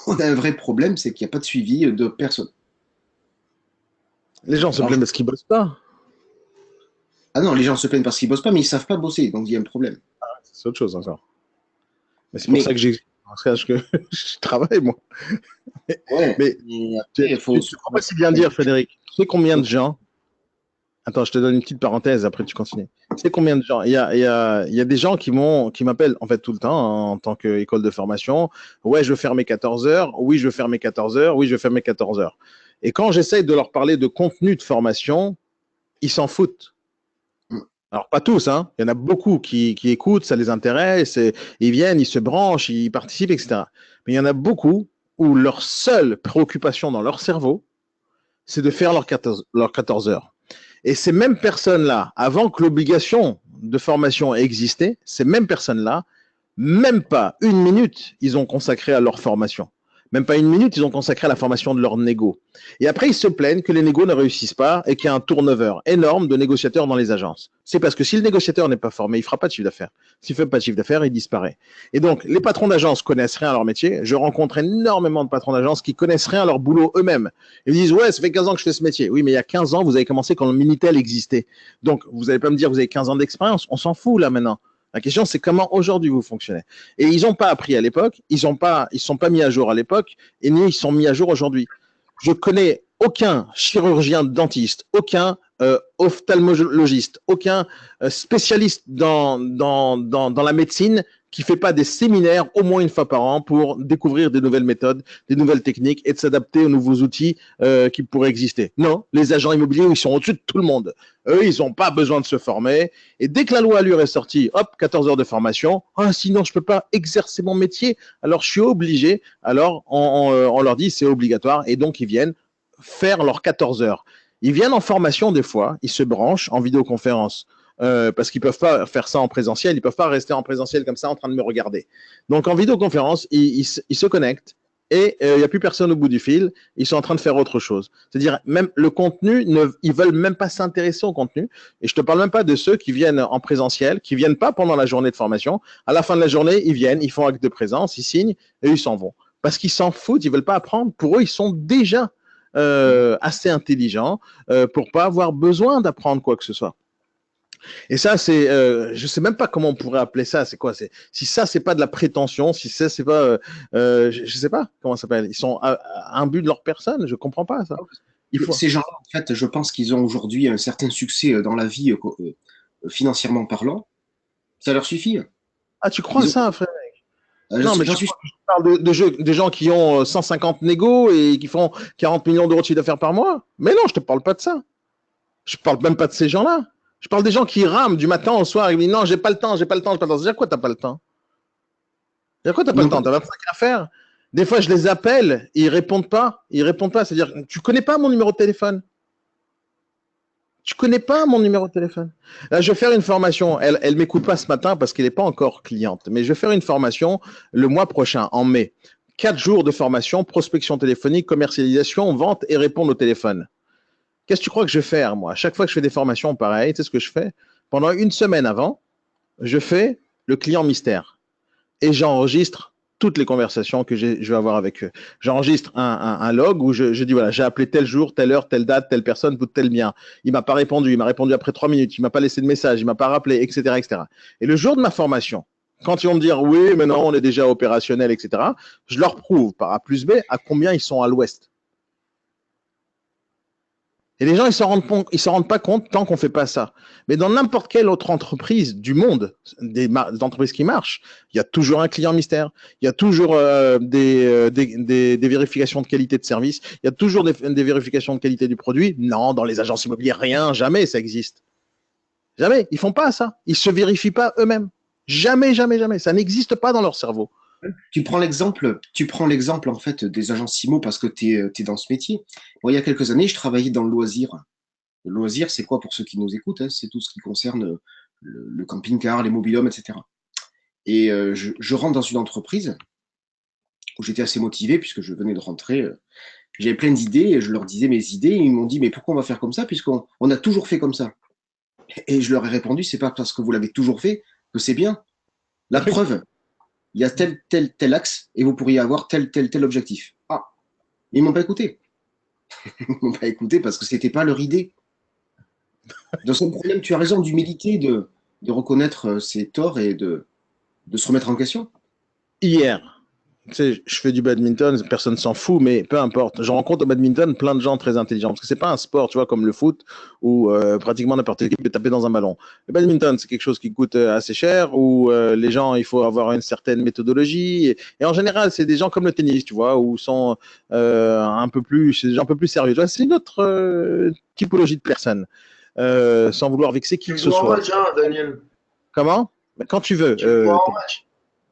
On a un vrai problème, c'est qu'il n'y a pas de suivi de personne. Les gens se plaignent parce qu'ils bossent pas. Ah non, les gens se plaignent parce qu'ils bossent pas, mais ils savent pas bosser, donc il y a un problème. C'est autre chose encore. Mais c'est pour ça que je travaille, moi. Ouais, mais après, tu crois pas si bien dire, Frédéric. Tu sais combien de gens... Attends, je te donne une petite parenthèse, après tu continues. Tu sais combien de gens... Il y a des gens qui m'appellent en fait tout le temps hein, en tant qu'école de formation. Ouais, je veux faire mes 14 heures. Oui, je veux faire mes 14 heures. Oui, je veux faire mes 14 heures. Et quand j'essaye de leur parler de contenu de formation, ils s'en foutent. Alors, pas tous, hein. Il y en a beaucoup qui écoutent, ça les intéresse, ils viennent, ils se branchent, ils participent, etc. Mais il y en a beaucoup où leur seule préoccupation dans leur cerveau, c'est de faire leurs 14 heures. Et ces mêmes personnes-là, avant que l'obligation de formation ait existé, ces mêmes personnes-là, même pas une minute, ils ont consacré à leur formation. Même pas une minute, ils ont consacré à la formation de leur négo. Et après, ils se plaignent que les négos ne réussissent pas et qu'il y a un turnover énorme de négociateurs dans les agences. C'est parce que si le négociateur n'est pas formé, il ne fera pas de chiffre d'affaires. S'il ne fait pas de chiffre d'affaires, il disparaît. Et donc, les patrons d'agence connaissent rien à leur métier. Je rencontre énormément de patrons d'agence qui connaissent rien à leur boulot eux-mêmes. Ils disent, ouais, ça fait 15 ans que je fais ce métier. Oui, mais il y a 15 ans, vous avez commencé quand le Minitel existait. Donc, vous n'allez pas me dire que vous avez 15 ans d'expérience. On s'en fout là maintenant. La question, c'est comment aujourd'hui vous fonctionnez. Et ils n'ont pas appris à l'époque, ils sont pas mis à jour à l'époque, et ni ils sont mis à jour aujourd'hui. Je connais aucun chirurgien dentiste, aucun ophtalmologiste, aucun spécialiste dans la médecine qui ne fait pas des séminaires au moins une fois par an pour découvrir des nouvelles méthodes, des nouvelles techniques et de s'adapter aux nouveaux outils qui pourraient exister. Non, les agents immobiliers, ils sont au-dessus de tout le monde. Eux, ils n'ont pas besoin de se former. Et dès que la loi Allure est sortie, hop, 14 heures de formation. Ah, sinon, je ne peux pas exercer mon métier. Alors, je suis obligé. Alors, on leur dit, c'est obligatoire. Et donc, ils viennent faire leurs 14 heures. Ils viennent en formation des fois. Ils se branchent en vidéoconférence. Parce qu'ils ne peuvent pas faire ça en présentiel. Ils ne peuvent pas rester en présentiel comme ça en train de me regarder. Donc, en vidéoconférence, ils se connectent. Et il n'y a plus personne au bout du fil, ils sont en train de faire autre chose. C'est-à-dire, même le contenu, ils ne veulent même pas s'intéresser au contenu. Et je ne te parle même pas de ceux qui viennent en présentiel, qui ne viennent pas pendant la journée de formation. À la fin de la journée, ils viennent, ils font acte de présence, ils signent et ils s'en vont. Parce qu'ils s'en foutent, ils ne veulent pas apprendre. Pour eux, ils sont déjà assez intelligents pour ne pas avoir besoin d'apprendre quoi que ce soit. Et ça, c'est, je sais même pas comment on pourrait appeler ça. C'est quoi? Si ça, c'est pas de la prétention, si ça, c'est pas, je sais pas comment ça s'appelle. Ils sont à un but de leur personne. Je comprends pas ça. Ces gens-là, en fait, je pense qu'ils ont aujourd'hui un certain succès dans la vie financièrement parlant. Ça leur suffit. Ah, tu crois ça, frère? Non, mais je parle de gens qui ont 150 négos et qui font 40 millions d'euros de chiffre d'affaires par mois. Mais non, je te parle pas de ça. Je parle même pas de ces gens-là. Je parle des gens qui rament du matin au soir et qui disent non, j'ai pas le temps. C'est-à-dire quoi, t'as pas le temps? C'est-à-dire quoi, t'as pas le temps? T'as 25 à faire. Des fois, je les appelle, ils répondent pas. C'est-à-dire, tu connais pas mon numéro de téléphone? Tu connais pas mon numéro de téléphone? Là, je vais faire une formation. Elle m'écoute pas ce matin parce qu'elle n'est pas encore cliente. Mais je vais faire une formation le mois prochain, en mai. 4 jours de formation, prospection téléphonique, commercialisation, vente et répondre au téléphone. Qu'est-ce que tu crois que je vais faire, moi? À chaque fois que je fais des formations pareilles, tu sais ce que je fais? Pendant une semaine avant, je fais le client mystère et j'enregistre toutes les conversations que je vais avoir avec eux. J'enregistre un log où je dis, voilà, j'ai appelé tel jour, telle heure, telle date, telle personne pour tel bien. Il m'a pas répondu, il m'a répondu après 3 minutes, il m'a pas laissé de message, il m'a pas rappelé, etc., etc. Et le jour de ma formation, quand ils vont me dire, oui, mais non, on est déjà opérationnel, etc., je leur prouve par A plus B à combien ils sont à l'ouest. Et les gens, ils s'en rendent pas compte tant qu'on fait pas ça. Mais dans n'importe quelle autre entreprise du monde, des entreprises qui marchent, il y a toujours un client mystère, il y a toujours des vérifications de qualité de service, il y a toujours des vérifications de qualité du produit. Non, dans les agences immobilières, rien, jamais ça existe. Jamais. Ils font pas ça. Ils se vérifient pas eux-mêmes. Jamais, jamais, jamais. Ça n'existe pas dans leur cerveau. Tu prends l'exemple en fait des agences IMO parce que tu es dans ce métier. Bon, il y a quelques années, je travaillais dans le loisir. Le loisir, c'est quoi pour ceux qui nous écoutent, hein? C'est tout ce qui concerne le camping-car, les mobil-homes, etc. Et je rentre dans une entreprise où j'étais assez motivé puisque je venais de rentrer. J'avais plein d'idées et je leur disais mes idées. Et ils m'ont dit, mais pourquoi on va faire comme ça puisqu'on a toujours fait comme ça? Et je leur ai répondu, c'est pas parce que vous l'avez toujours fait que c'est bien. La preuve, il y a tel axe et vous pourriez avoir tel objectif. Ah, ils m'ont pas écouté. Ils m'ont pas écouté parce que c'était pas leur idée. Dans son problème, tu as raison d'humilité, de reconnaître ses torts et de se remettre en question. Hier, tu sais, je fais du badminton, personne s'en fout, mais peu importe. Je rencontre au badminton plein de gens très intelligents parce que c'est pas un sport, tu vois, comme le foot où pratiquement n'importe qui peut taper dans un ballon. Le badminton, c'est quelque chose qui coûte assez cher où les gens, il faut avoir une certaine méthodologie et en général, c'est des gens comme le tennis, tu vois, où sont un peu plus sérieux. Tu vois, c'est une autre typologie de personnes, sans vouloir vexer qui que ce soit. Match, hein, Daniel. Comment? Quand tu veux. Tu vois en match.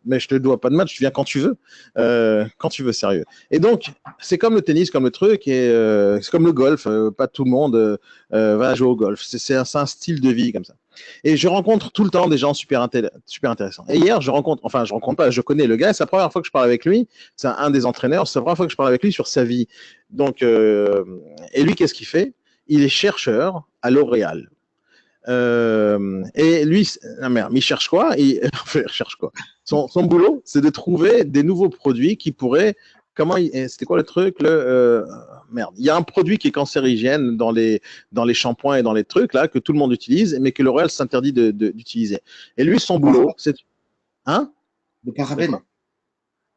Mais je te dois pas de match, tu viens quand tu veux, sérieux. Et donc, c'est comme le tennis, comme le truc, et c'est comme le golf. Pas tout le monde va jouer au golf. C'est un style de vie comme ça. Et je rencontre tout le temps des gens super intéressants. Et hier, je rencontre pas, je connais le gars. C'est la première fois que je parle avec lui. C'est un des entraîneurs. C'est la première fois que je parle avec lui sur sa vie. Donc, et lui, qu'est-ce qu'il fait? Il est chercheur à L'Oréal. Et lui, il cherche quoi? Il cherche quoi? Son boulot, c'est de trouver des nouveaux produits qui pourraient. C'était quoi le truc? Merde. Il y a un produit qui est cancérigène dans les shampoings et dans les trucs là que tout le monde utilise, mais que L'Oréal s'interdit d'utiliser. Et lui, son boulot, c'est Le parabène.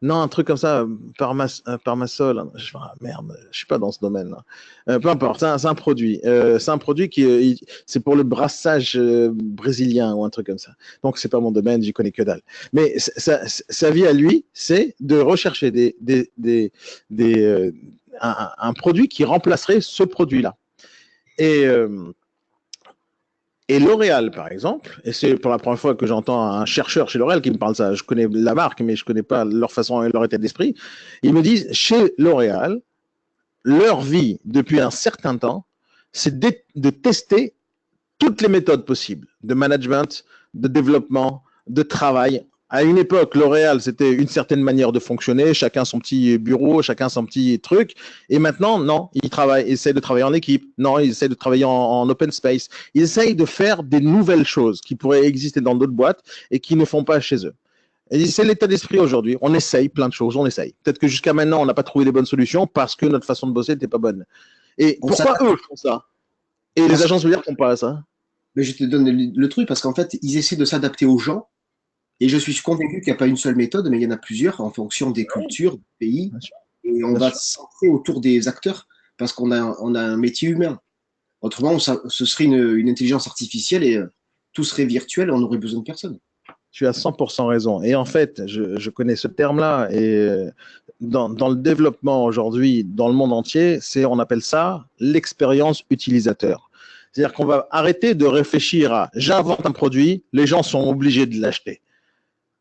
Non, un truc comme ça, Parmasol. Merde, je suis pas dans ce domaine. Peu importe, c'est un produit. C'est un produit c'est pour le brassage brésilien ou un truc comme ça. Donc c'est pas mon domaine, j'y connais que dalle. Mais sa vie à lui, c'est de rechercher un produit qui remplacerait ce produit-là. Et L'Oréal, par exemple, et c'est pour la première fois que j'entends un chercheur chez L'Oréal qui me parle de ça, je connais la marque, mais je ne connais pas leur façon et leur état d'esprit, ils me disent, chez L'Oréal, leur vie, depuis un certain temps, c'est de tester toutes les méthodes possibles de management, de développement, de travail. À une époque, L'Oréal, c'était une certaine manière de fonctionner, chacun son petit bureau, chacun son petit truc. Et maintenant, non, ils essayent de travailler en équipe. Non, ils essayent de travailler en open space. Ils essayent de faire des nouvelles choses qui pourraient exister dans d'autres boîtes et qui ne font pas chez eux. Et c'est l'état d'esprit aujourd'hui. On essaye plein de choses, on essaye. Peut-être que jusqu'à maintenant, on n'a pas trouvé les bonnes solutions parce que notre façon de bosser n'était pas bonne. Et pourquoi eux font ça? Et les agences immobilières font pas ça? Mais je te donne le truc parce qu'en fait, ils essaient de s'adapter aux gens. Et je suis convaincu qu'il n'y a pas une seule méthode, mais il y en a plusieurs en fonction des cultures, des pays. Et on va se centrer autour des acteurs parce qu'on a un métier humain. Autrement, ce serait une intelligence artificielle et tout serait virtuel et on n'aurait besoin de personne. Tu as 100% raison. Et en fait, je connais ce terme-là. Et dans le développement aujourd'hui, dans le monde entier, on appelle ça l'expérience utilisateur. C'est-à-dire qu'on va arrêter de réfléchir à j'invente un produit, les gens sont obligés de l'acheter.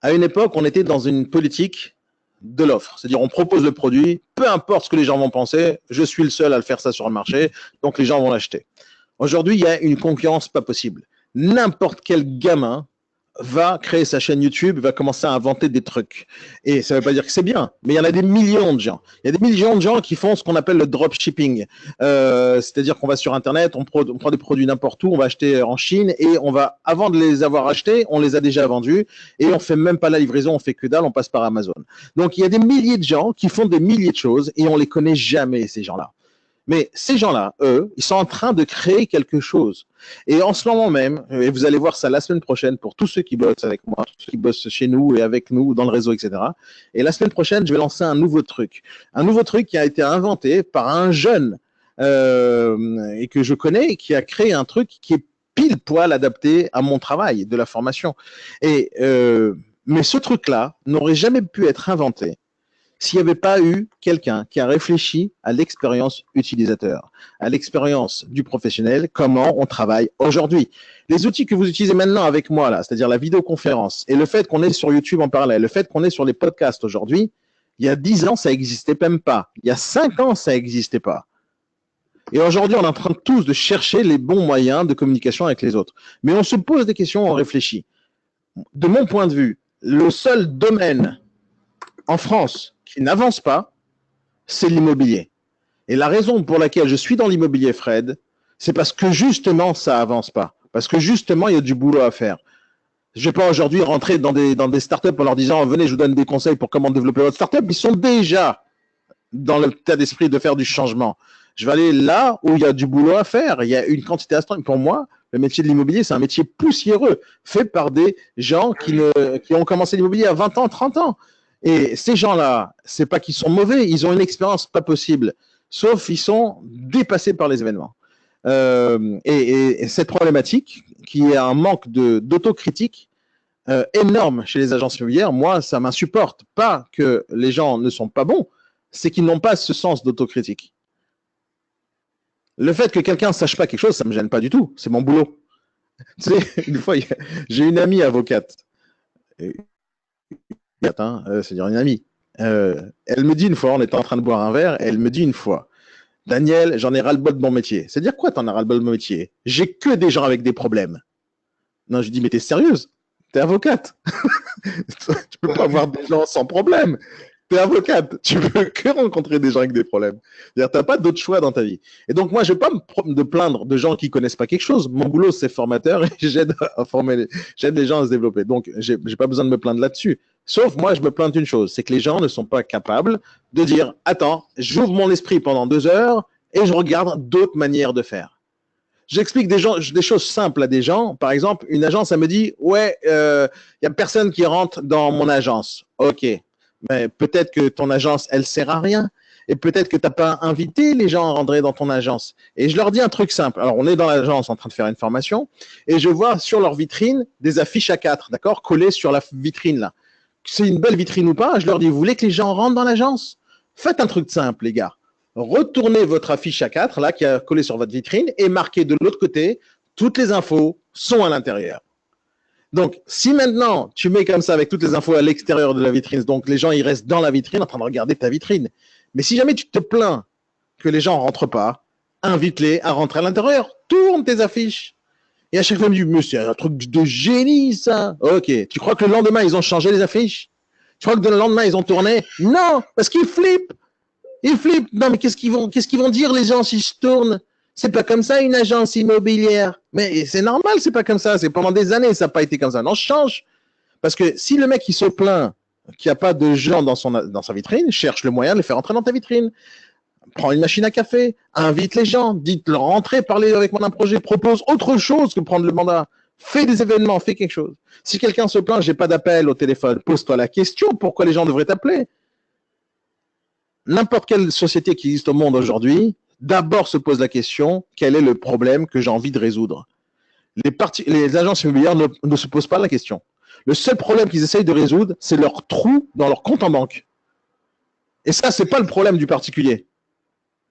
À une époque, on était dans une politique de l'offre. C'est-à-dire, on propose le produit, peu importe ce que les gens vont penser, je suis le seul à le faire ça sur le marché, donc les gens vont l'acheter. Aujourd'hui, il y a une concurrence pas possible. N'importe quel gamin va créer sa chaîne YouTube, va commencer à inventer des trucs. Et ça ne veut pas dire que c'est bien, mais il y en a des millions de gens. Il y a des millions de gens qui font ce qu'on appelle le dropshipping. C'est-à-dire qu'on va sur Internet, on prend des produits n'importe où, on va acheter en Chine et on va, avant de les avoir achetés, on les a déjà vendus et on fait même pas la livraison, on fait que dalle, on passe par Amazon. Donc il y a des milliers de gens qui font des milliers de choses et on les connaît jamais, ces gens-là. Mais ces gens-là, eux, ils sont en train de créer quelque chose. Et en ce moment même, et vous allez voir ça la semaine prochaine pour tous ceux qui bossent avec moi, tous ceux qui bossent chez nous et avec nous dans le réseau, etc. Et la semaine prochaine, je vais lancer un nouveau truc. Un nouveau truc qui a été inventé par un jeune et que je connais, qui a créé un truc qui est pile poil adapté à mon travail de la formation. Et mais ce truc-là n'aurait jamais pu être inventé s'il n'y avait pas eu quelqu'un qui a réfléchi à l'expérience utilisateur, à l'expérience du professionnel, comment on travaille aujourd'hui. Les outils que vous utilisez maintenant avec moi, là, c'est-à-dire la vidéoconférence, et le fait qu'on est sur YouTube en parallèle, le fait qu'on est sur les podcasts aujourd'hui, il y a 10 ans, ça n'existait même pas. Il y a 5 ans, ça n'existait pas. Et aujourd'hui, on est en train tous de chercher les bons moyens de communication avec les autres. Mais on se pose des questions, on réfléchit. De mon point de vue, le seul domaine en France qui n'avance pas, c'est l'immobilier. Et la raison pour laquelle je suis dans l'immobilier, Fred, c'est parce que justement, ça avance pas. Parce que justement, il y a du boulot à faire. Je ne vais pas aujourd'hui rentrer dans des startups en leur disant « Venez, je vous donne des conseils pour comment développer votre startup ». Ils sont déjà dans l'état d'esprit de faire du changement. Je vais aller là où il y a du boulot à faire. Il y a une quantité astreinte. Pour moi, le métier de l'immobilier, c'est un métier poussiéreux, fait par des gens qui ont commencé l'immobilier à 20 ans, 30 ans. Et ces gens-là, c'est pas qu'ils sont mauvais, ils ont une expérience pas possible, sauf ils sont dépassés par les événements. Et cette problématique, qui est un manque d'autocritique énorme chez les agences immobilières, moi, ça m'insupporte. Pas que les gens ne sont pas bons, c'est qu'ils n'ont pas ce sens d'autocritique. Le fait que quelqu'un ne sache pas quelque chose, ça me gêne pas du tout. C'est mon boulot. Tu sais, une fois, j'ai une amie avocate. C'est-à-dire une amie. Elle me dit une fois, on était en train de boire un verre, elle me dit une fois, Daniel, j'en ai ras-le-bol de mon métier. C'est-à-dire quoi, t'en as ras-le-bol de mon métier? J'ai que des gens avec des problèmes. Non, je dis, mais t'es sérieuse? T'es avocate. Tu peux pas avoir des gens sans problème. T'es avocate. Tu peux que rencontrer des gens avec des problèmes. C'est-à-dire, t'as pas d'autre choix dans ta vie. Et donc, moi, je vais pas me plaindre de gens qui connaissent pas quelque chose. Mon boulot, c'est formateur et j'aide les gens à se développer. Donc, j'ai pas besoin de me plaindre là-dessus. Sauf moi, je me plains d'une chose, c'est que les gens ne sont pas capables de dire « Attends, j'ouvre mon esprit pendant 2 heures et je regarde d'autres manières de faire. » J'explique des choses simples à des gens. Par exemple, une agence, elle me dit « Ouais, il n'y a personne qui rentre dans mon agence. » Ok, mais peut-être que ton agence, elle sert à rien. Et peut-être que tu n'as pas invité les gens à rentrer dans ton agence. Et je leur dis un truc simple. Alors, on est dans l'agence en train de faire une formation et je vois sur leur vitrine des affiches A4, d'accord, collées sur la vitrine là. C'est une belle vitrine ou pas, je leur dis, vous voulez que les gens rentrent dans l'agence? Faites un truc simple, les gars. Retournez votre affiche A4, là, qui est collée sur votre vitrine, et marquez de l'autre côté, toutes les infos sont à l'intérieur. Donc, si maintenant, tu mets comme ça avec toutes les infos à l'extérieur de la vitrine, donc les gens, ils restent dans la vitrine en train de regarder ta vitrine. Mais si jamais tu te plains que les gens ne rentrent pas, invite-les à rentrer à l'intérieur. Tourne tes affiches. Et à chaque fois, je me dis, mais c'est un truc de génie, ça. Ok. Tu crois que le lendemain, ils ont changé les affiches? Tu crois que le lendemain, ils ont tourné? Non, parce qu'ils flippent. Ils flippent. Non, mais qu'est-ce qu'ils vont dire, les gens, s'ils se tournent? C'est pas comme ça, une agence immobilière. Mais c'est normal, c'est pas comme ça. C'est pendant des années, ça n'a pas été comme ça. Non, change. Parce que si le mec, il se plaint qu'il n'y a pas de gens dans sa vitrine, cherche le moyen de les faire entrer dans ta vitrine. Prends une machine à café, invite les gens, dites-leur rentrer, parler avec moi d'un projet, propose autre chose que prendre le mandat. Fais des événements, fais quelque chose. Si quelqu'un se plaint, j'ai pas d'appel au téléphone, pose-toi la question, pourquoi les gens devraient t'appeler? N'importe quelle société qui existe au monde aujourd'hui, d'abord se pose la question, quel est le problème que j'ai envie de résoudre? Les agences immobilières ne se posent pas la question. Le seul problème qu'ils essayent de résoudre, c'est leur trou dans leur compte en banque. Et ça, c'est pas le problème du particulier.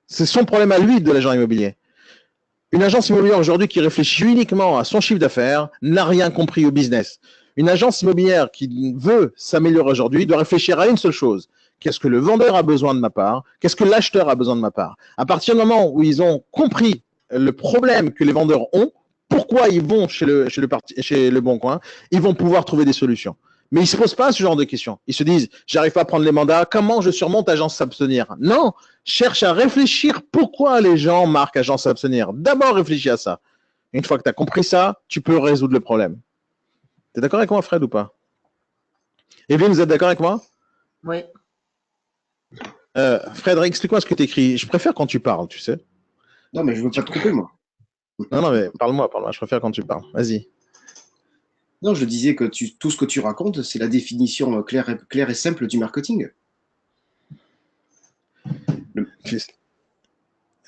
C'est son problème à lui de l'agent immobilier. Une agence immobilière aujourd'hui qui réfléchit uniquement à son chiffre d'affaires n'a rien compris au business. Une agence immobilière qui veut s'améliorer aujourd'hui doit réfléchir à une seule chose. Qu'est-ce que le vendeur a besoin de ma part? Qu'est-ce que l'acheteur a besoin de ma part? À partir du moment où ils ont compris le problème que les vendeurs ont, pourquoi ils vont chez le Bon Coin, ils vont pouvoir trouver des solutions. Mais ils ne se posent pas ce genre de questions. Ils se disent, j'arrive pas à prendre les mandats, comment je surmonte agence s'abstenir? Non, cherche à réfléchir pourquoi les gens marquent agence s'abstenir. D'abord, réfléchis à ça. Une fois que tu as compris ça, tu peux résoudre le problème. Tu es d'accord avec moi, Fred, ou pas? Evelyne, vous êtes d'accord avec moi? Oui. Frédéric, explique-moi ce que tu écris. Je préfère quand tu parles, tu sais. Non, mais je veux pas te couper, moi. Non, mais parle-moi. Je préfère quand tu parles. Vas-y. Non, je disais que tout ce que tu racontes, c'est la définition claire et simple du marketing.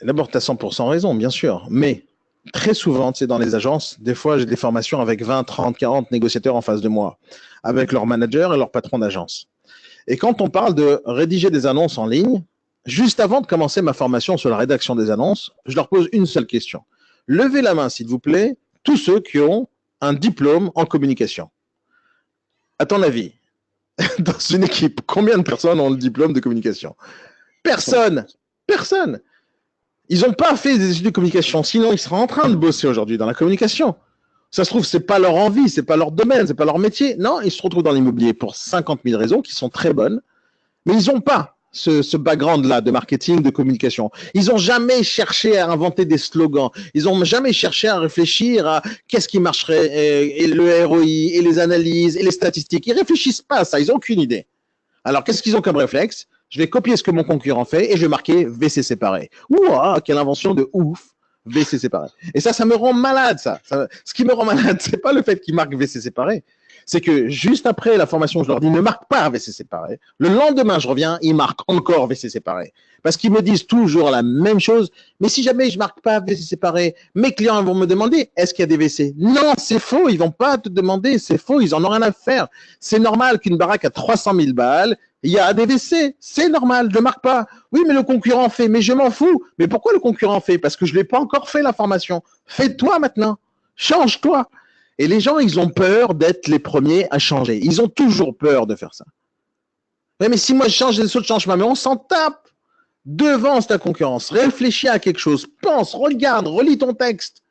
D'abord, tu as 100% raison, bien sûr. Mais très souvent, tu sais, dans les agences, des fois, j'ai des formations avec 20, 30, 40 négociateurs en face de moi, avec leur manager et leur patron d'agence. Et quand on parle de rédiger des annonces en ligne, juste avant de commencer ma formation sur la rédaction des annonces, je leur pose une seule question. Levez la main, s'il vous plaît, tous ceux qui ont un diplôme en communication. À ton avis, dans une équipe, combien de personnes ont le diplôme de communication? Personne. Personne. Ils n'ont pas fait des études de communication, sinon ils seraient en train de bosser aujourd'hui dans la communication. Ça se trouve, c'est pas leur envie, c'est pas leur domaine, c'est pas leur métier. Non, ils se retrouvent dans l'immobilier pour 50 000 raisons qui sont très bonnes, mais ils n'ont pas ce background-là de marketing, de communication. Ils n'ont jamais cherché à inventer des slogans. Ils n'ont jamais cherché à réfléchir à qu'est-ce qui marcherait, et le ROI, et les analyses, et les statistiques. Ils réfléchissent pas à ça, ils n'ont aucune idée. Alors, qu'est-ce qu'ils ont comme réflexe? Je vais copier ce que mon concurrent fait et je vais marquer VC séparé. Ouah, quelle invention de ouf! VC séparé. Et ça me rend malade, ça. Ce qui me rend malade, c'est pas le fait qu'ils marquent VC séparé. C'est que juste après la formation, je leur dis ne marque pas VC séparé. Le lendemain, je reviens, ils marquent encore VC séparé. Parce qu'ils me disent toujours la même chose. Mais si jamais je marque pas VC séparé, mes clients vont me demander est-ce qu'il y a des WC? Non, c'est faux. Ils vont pas te demander. C'est faux. Ils en ont rien à faire. C'est normal qu'une baraque à 300 000 balles, il y a des WC. C'est normal. Je ne marque pas. Oui, mais le concurrent fait. Mais je m'en fous. Mais pourquoi le concurrent fait? Parce que je ne l'ai pas encore fait la formation. Fais-toi maintenant. Change-toi. Et les gens, ils ont peur d'être les premiers à changer. Ils ont toujours peur de faire ça. Ouais, mais si moi je change, les autres changent pas. Mais on s'en tape. Devance ta concurrence. Réfléchis à quelque chose. Pense, regarde, relis ton texte.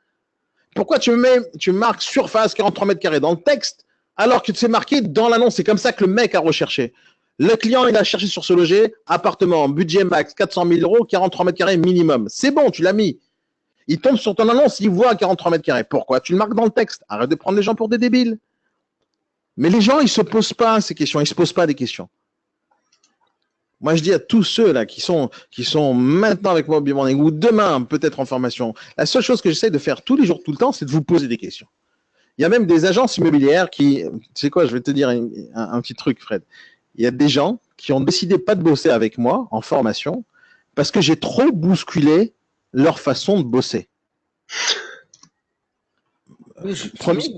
Pourquoi tu marques surface 43 mètres carrés dans le texte alors que c'est marqué dans l'annonce? C'est comme ça que le mec a recherché. Le client, il a cherché sur ce loger, appartement, budget max, 400 000 euros, 43 mètres carrés minimum. C'est bon, tu l'as mis. Il tombe sur ton annonce, il voit 43 mètres carrés. Pourquoi? Tu le marques dans le texte. Arrête de prendre les gens pour des débiles. Mais les gens, ils ne se posent pas ces questions. Ils ne se posent pas des questions. Moi, je dis à tous ceux là qui sont maintenant avec moi au Be Morning ou demain peut-être en formation, la seule chose que j'essaie de faire tous les jours, tout le temps, c'est de vous poser des questions. Il y a même des agences immobilières qui, tu sais quoi, je vais te dire un petit truc, Fred. Il y a des gens qui ont décidé pas de bosser avec moi en formation parce que j'ai trop bousculé leur façon de bosser. Promis,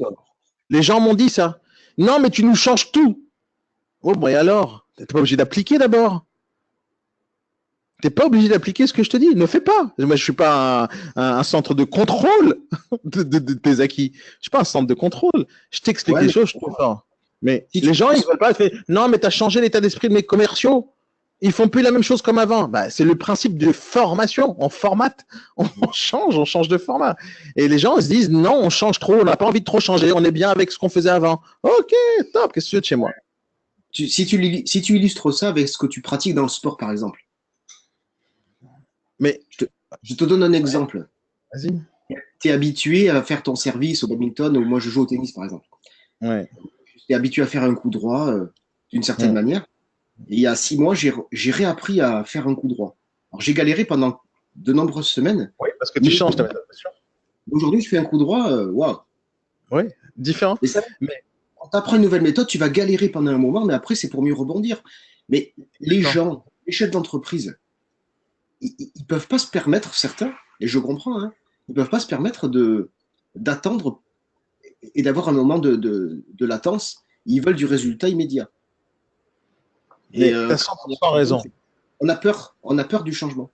les gens m'ont dit ça. Non, mais tu nous changes tout. Oh, bon, et alors? Tu n'es pas obligé d'appliquer d'abord. Tu n'es pas obligé d'appliquer ce que je te dis. Ne fais pas. Moi, je ne suis pas un centre de contrôle de tes acquis. Je ne suis pas un centre de contrôle. Je t'explique les choses, je trouve fort. Mais les gens, ils ne veulent pas. Non, mais tu as changé l'état d'esprit de mes commerciaux. Ils font plus la même chose comme avant. Bah, c'est le principe de formation. On formate, on change de format. Et les gens ils se disent non, on change trop, on n'a pas envie de trop changer, on est bien avec ce qu'on faisait avant. Ok, top, qu'est-ce que tu veux de chez moi? Si tu illustres ça avec ce que tu pratiques dans le sport, par exemple. Mais je te donne un exemple. Vas-y. Tu es habitué à faire ton service au badminton, ou moi je joue au tennis, par exemple. Ouais. Tu es habitué à faire un coup droit d'une certaine manière. Et il y a 6 mois, j'ai réappris à faire un coup droit. Alors, j'ai galéré pendant de nombreuses semaines. Oui, parce que tu changes ta méthode. Aujourd'hui, je fais un coup droit, waouh. Oui, différent. Mais quand tu apprends une nouvelle méthode, tu vas galérer pendant un moment, mais après, c'est pour mieux rebondir. Mais les gens, les chefs d'entreprise, ils ne peuvent pas se permettre, certains, et je comprends, hein, ils ne peuvent pas se permettre d'attendre et d'avoir un moment de latence. Ils veulent du résultat immédiat. Et tu as 100% raison. On a peur du changement.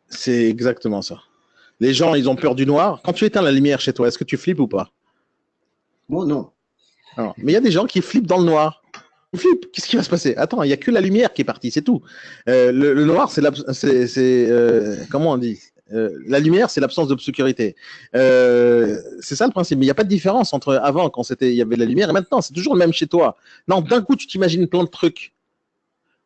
C'est exactement ça. Les gens, ils ont peur du noir. Quand tu éteins la lumière chez toi, est-ce que tu flippes ou pas? Moi, non. Alors, mais il y a des gens qui flippent dans le noir. Ils flippent. Qu'est-ce qui va se passer? Attends, il n'y a que la lumière qui est partie, c'est tout. Le noir, comment on dit? La lumière, c'est l'absence d'obscurité. C'est ça le principe. Mais il n'y a pas de différence entre avant, quand il y avait de la lumière, et maintenant. C'est toujours le même chez toi. Non, d'un coup, tu t'imagines plein de trucs.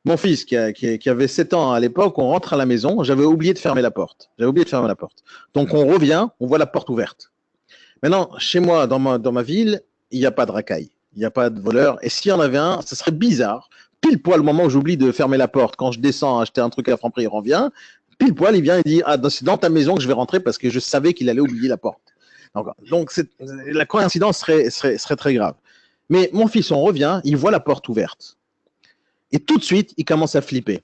Mon fils, qui avait 7 ans à l'époque, on rentre à la maison. J'avais oublié de fermer la porte. Donc, on revient, on voit la porte ouverte. Maintenant, chez moi, dans ma ville, il n'y a pas de racaille. Il n'y a pas de voleur. Et s'il y en avait un, ça serait bizarre. Pile poil, le moment où j'oublie de fermer la porte, quand je descends acheter un truc à la Franprix, il revient. Pile poil, il vient et dit c'est dans ta maison que je vais rentrer parce que je savais qu'il allait oublier la porte. Donc la coïncidence serait très grave. Mais mon fils, on revient, il voit la porte ouverte. Et tout de suite, il commence à flipper.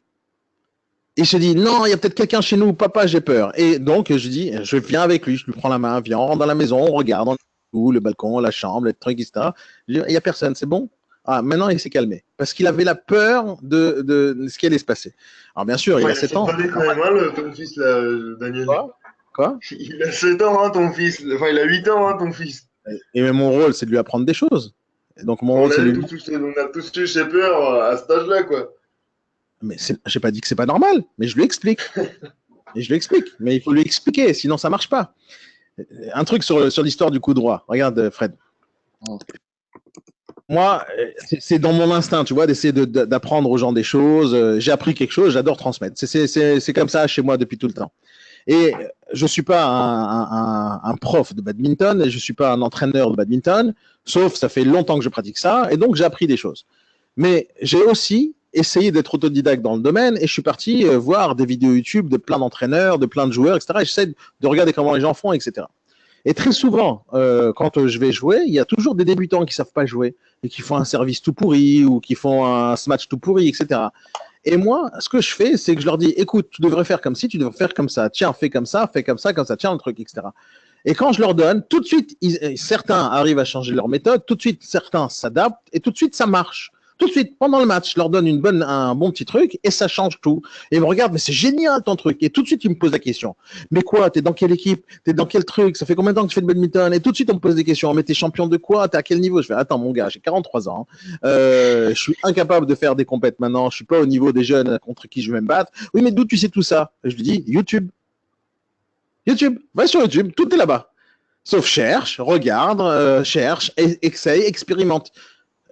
Et je dis non, il y a peut-être quelqu'un chez nous, papa, j'ai peur. Et donc, je dis, je viens avec lui, je lui prends la main, viens, on rentre dans la maison, on regarde, le balcon, la chambre, les trucs, etc. Je dis, il n'y a personne, c'est bon? Ah, maintenant, il s'est calmé. Parce qu'il avait la peur de ce qui allait se passer. Alors, bien sûr, il a 7 ans. Il a quand même mal, ton fils, là, Daniel. Quoi? Il a 7 ans, hein, ton fils. Enfin, il a 8 ans, hein, ton fils. Et mon rôle, c'est de lui apprendre des choses. Et donc, mon On rôle, c'est de lui... on a tous eu chez peur à cet âge-là, quoi. Mais j'ai pas dit que c'est pas normal, mais je lui explique. Mais il faut lui expliquer, sinon ça marche pas. Un truc sur l'histoire du coup droit. Regarde, Fred. Moi, c'est dans mon instinct, tu vois, d'essayer d'apprendre aux gens des choses. J'ai appris quelque chose, j'adore transmettre. C'est comme ça chez moi depuis tout le temps. Et je suis pas un prof de badminton, et je suis pas un entraîneur de badminton, sauf ça fait longtemps que je pratique ça, et donc j'ai appris des choses. Mais j'ai aussi essayé d'être autodidacte dans le domaine, et je suis parti voir des vidéos YouTube de plein d'entraîneurs, de plein de joueurs, etc. Et j'essaie de regarder comment les gens font, etc. Et très souvent, quand je vais jouer, il y a toujours des débutants qui savent pas jouer et qui font un service tout pourri ou qui font un smash tout pourri, etc. Et moi, ce que je fais, c'est que je leur dis, écoute, tu devrais faire comme ci, tu devrais faire comme ça. Tiens, fais comme ça, tiens, le truc, etc. Et quand je leur donne, tout de suite, certains arrivent à changer leur méthode, tout de suite, certains s'adaptent, et tout de suite, ça marche. Tout de suite, pendant le match, je leur donne un bon petit truc, et ça change tout. Et ils me regardent, mais c'est génial ton truc. Et tout de suite, ils me posent la question. Mais quoi, t'es dans quelle équipe? T'es dans quel truc? Ça fait combien de temps que tu fais de badminton? Et tout de suite, on me pose des questions. Mais t'es champion de quoi? T'es à quel niveau? Je fais, attends, mon gars, j'ai 43 ans. Je suis incapable de faire des compètes maintenant. Je suis pas au niveau des jeunes contre qui je vais me battre. Oui, mais d'où tu sais tout ça? Et je lui dis, YouTube. YouTube. Va sur YouTube. Tout est là-bas. Sauf cherche, regarde, cherche, essaye, expérimente.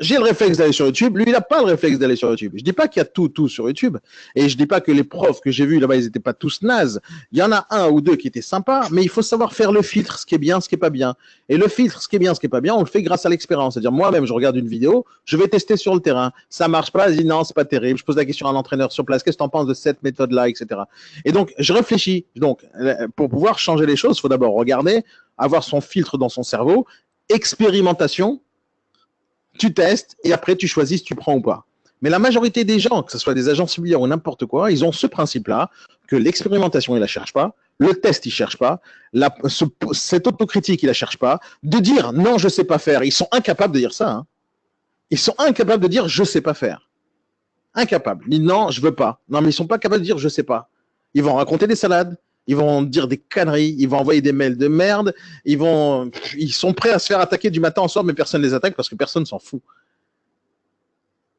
J'ai le réflexe d'aller sur YouTube, lui, il n'a pas le réflexe d'aller sur YouTube. Je dis pas qu'il y a tout sur YouTube, et je dis pas que les profs que j'ai vus là-bas, ils n'étaient pas tous nazes. Il y en a un ou deux qui étaient sympas, mais il faut savoir faire le filtre, ce qui est bien, ce qui est pas bien. Et le filtre, ce qui est bien, ce qui est pas bien, on le fait grâce à l'expérience. C'est-à-dire, moi-même, je regarde une vidéo, je vais tester sur le terrain. Ça marche pas, je dis non, c'est pas terrible. Je pose la question à l'entraîneur sur place, qu'est-ce que tu en penses de cette méthode-là, etc. Et donc, je réfléchis. Donc, pour pouvoir changer les choses, il faut d'abord regarder, avoir son filtre dans son cerveau, expérimentation, tu testes et après tu choisis si tu prends ou pas. Mais la majorité des gens, que ce soit des agences immobilières ou n'importe quoi, ils ont ce principe-là, que l'expérimentation, ils ne la cherchent pas, le test, ils ne cherchent pas, cette autocritique, ils ne la cherchent pas, de dire non, je ne sais pas faire. Ils sont incapables de dire ça. Hein. Ils sont incapables de dire je ne sais pas faire. Incapables. Ils disent non, je ne veux pas. Non, mais ils ne sont pas capables de dire je ne sais pas. Ils vont raconter des salades. Ils vont dire des conneries, ils vont envoyer des mails de merde, ils sont prêts à se faire attaquer du matin au soir, mais personne ne les attaque parce que personne s'en fout.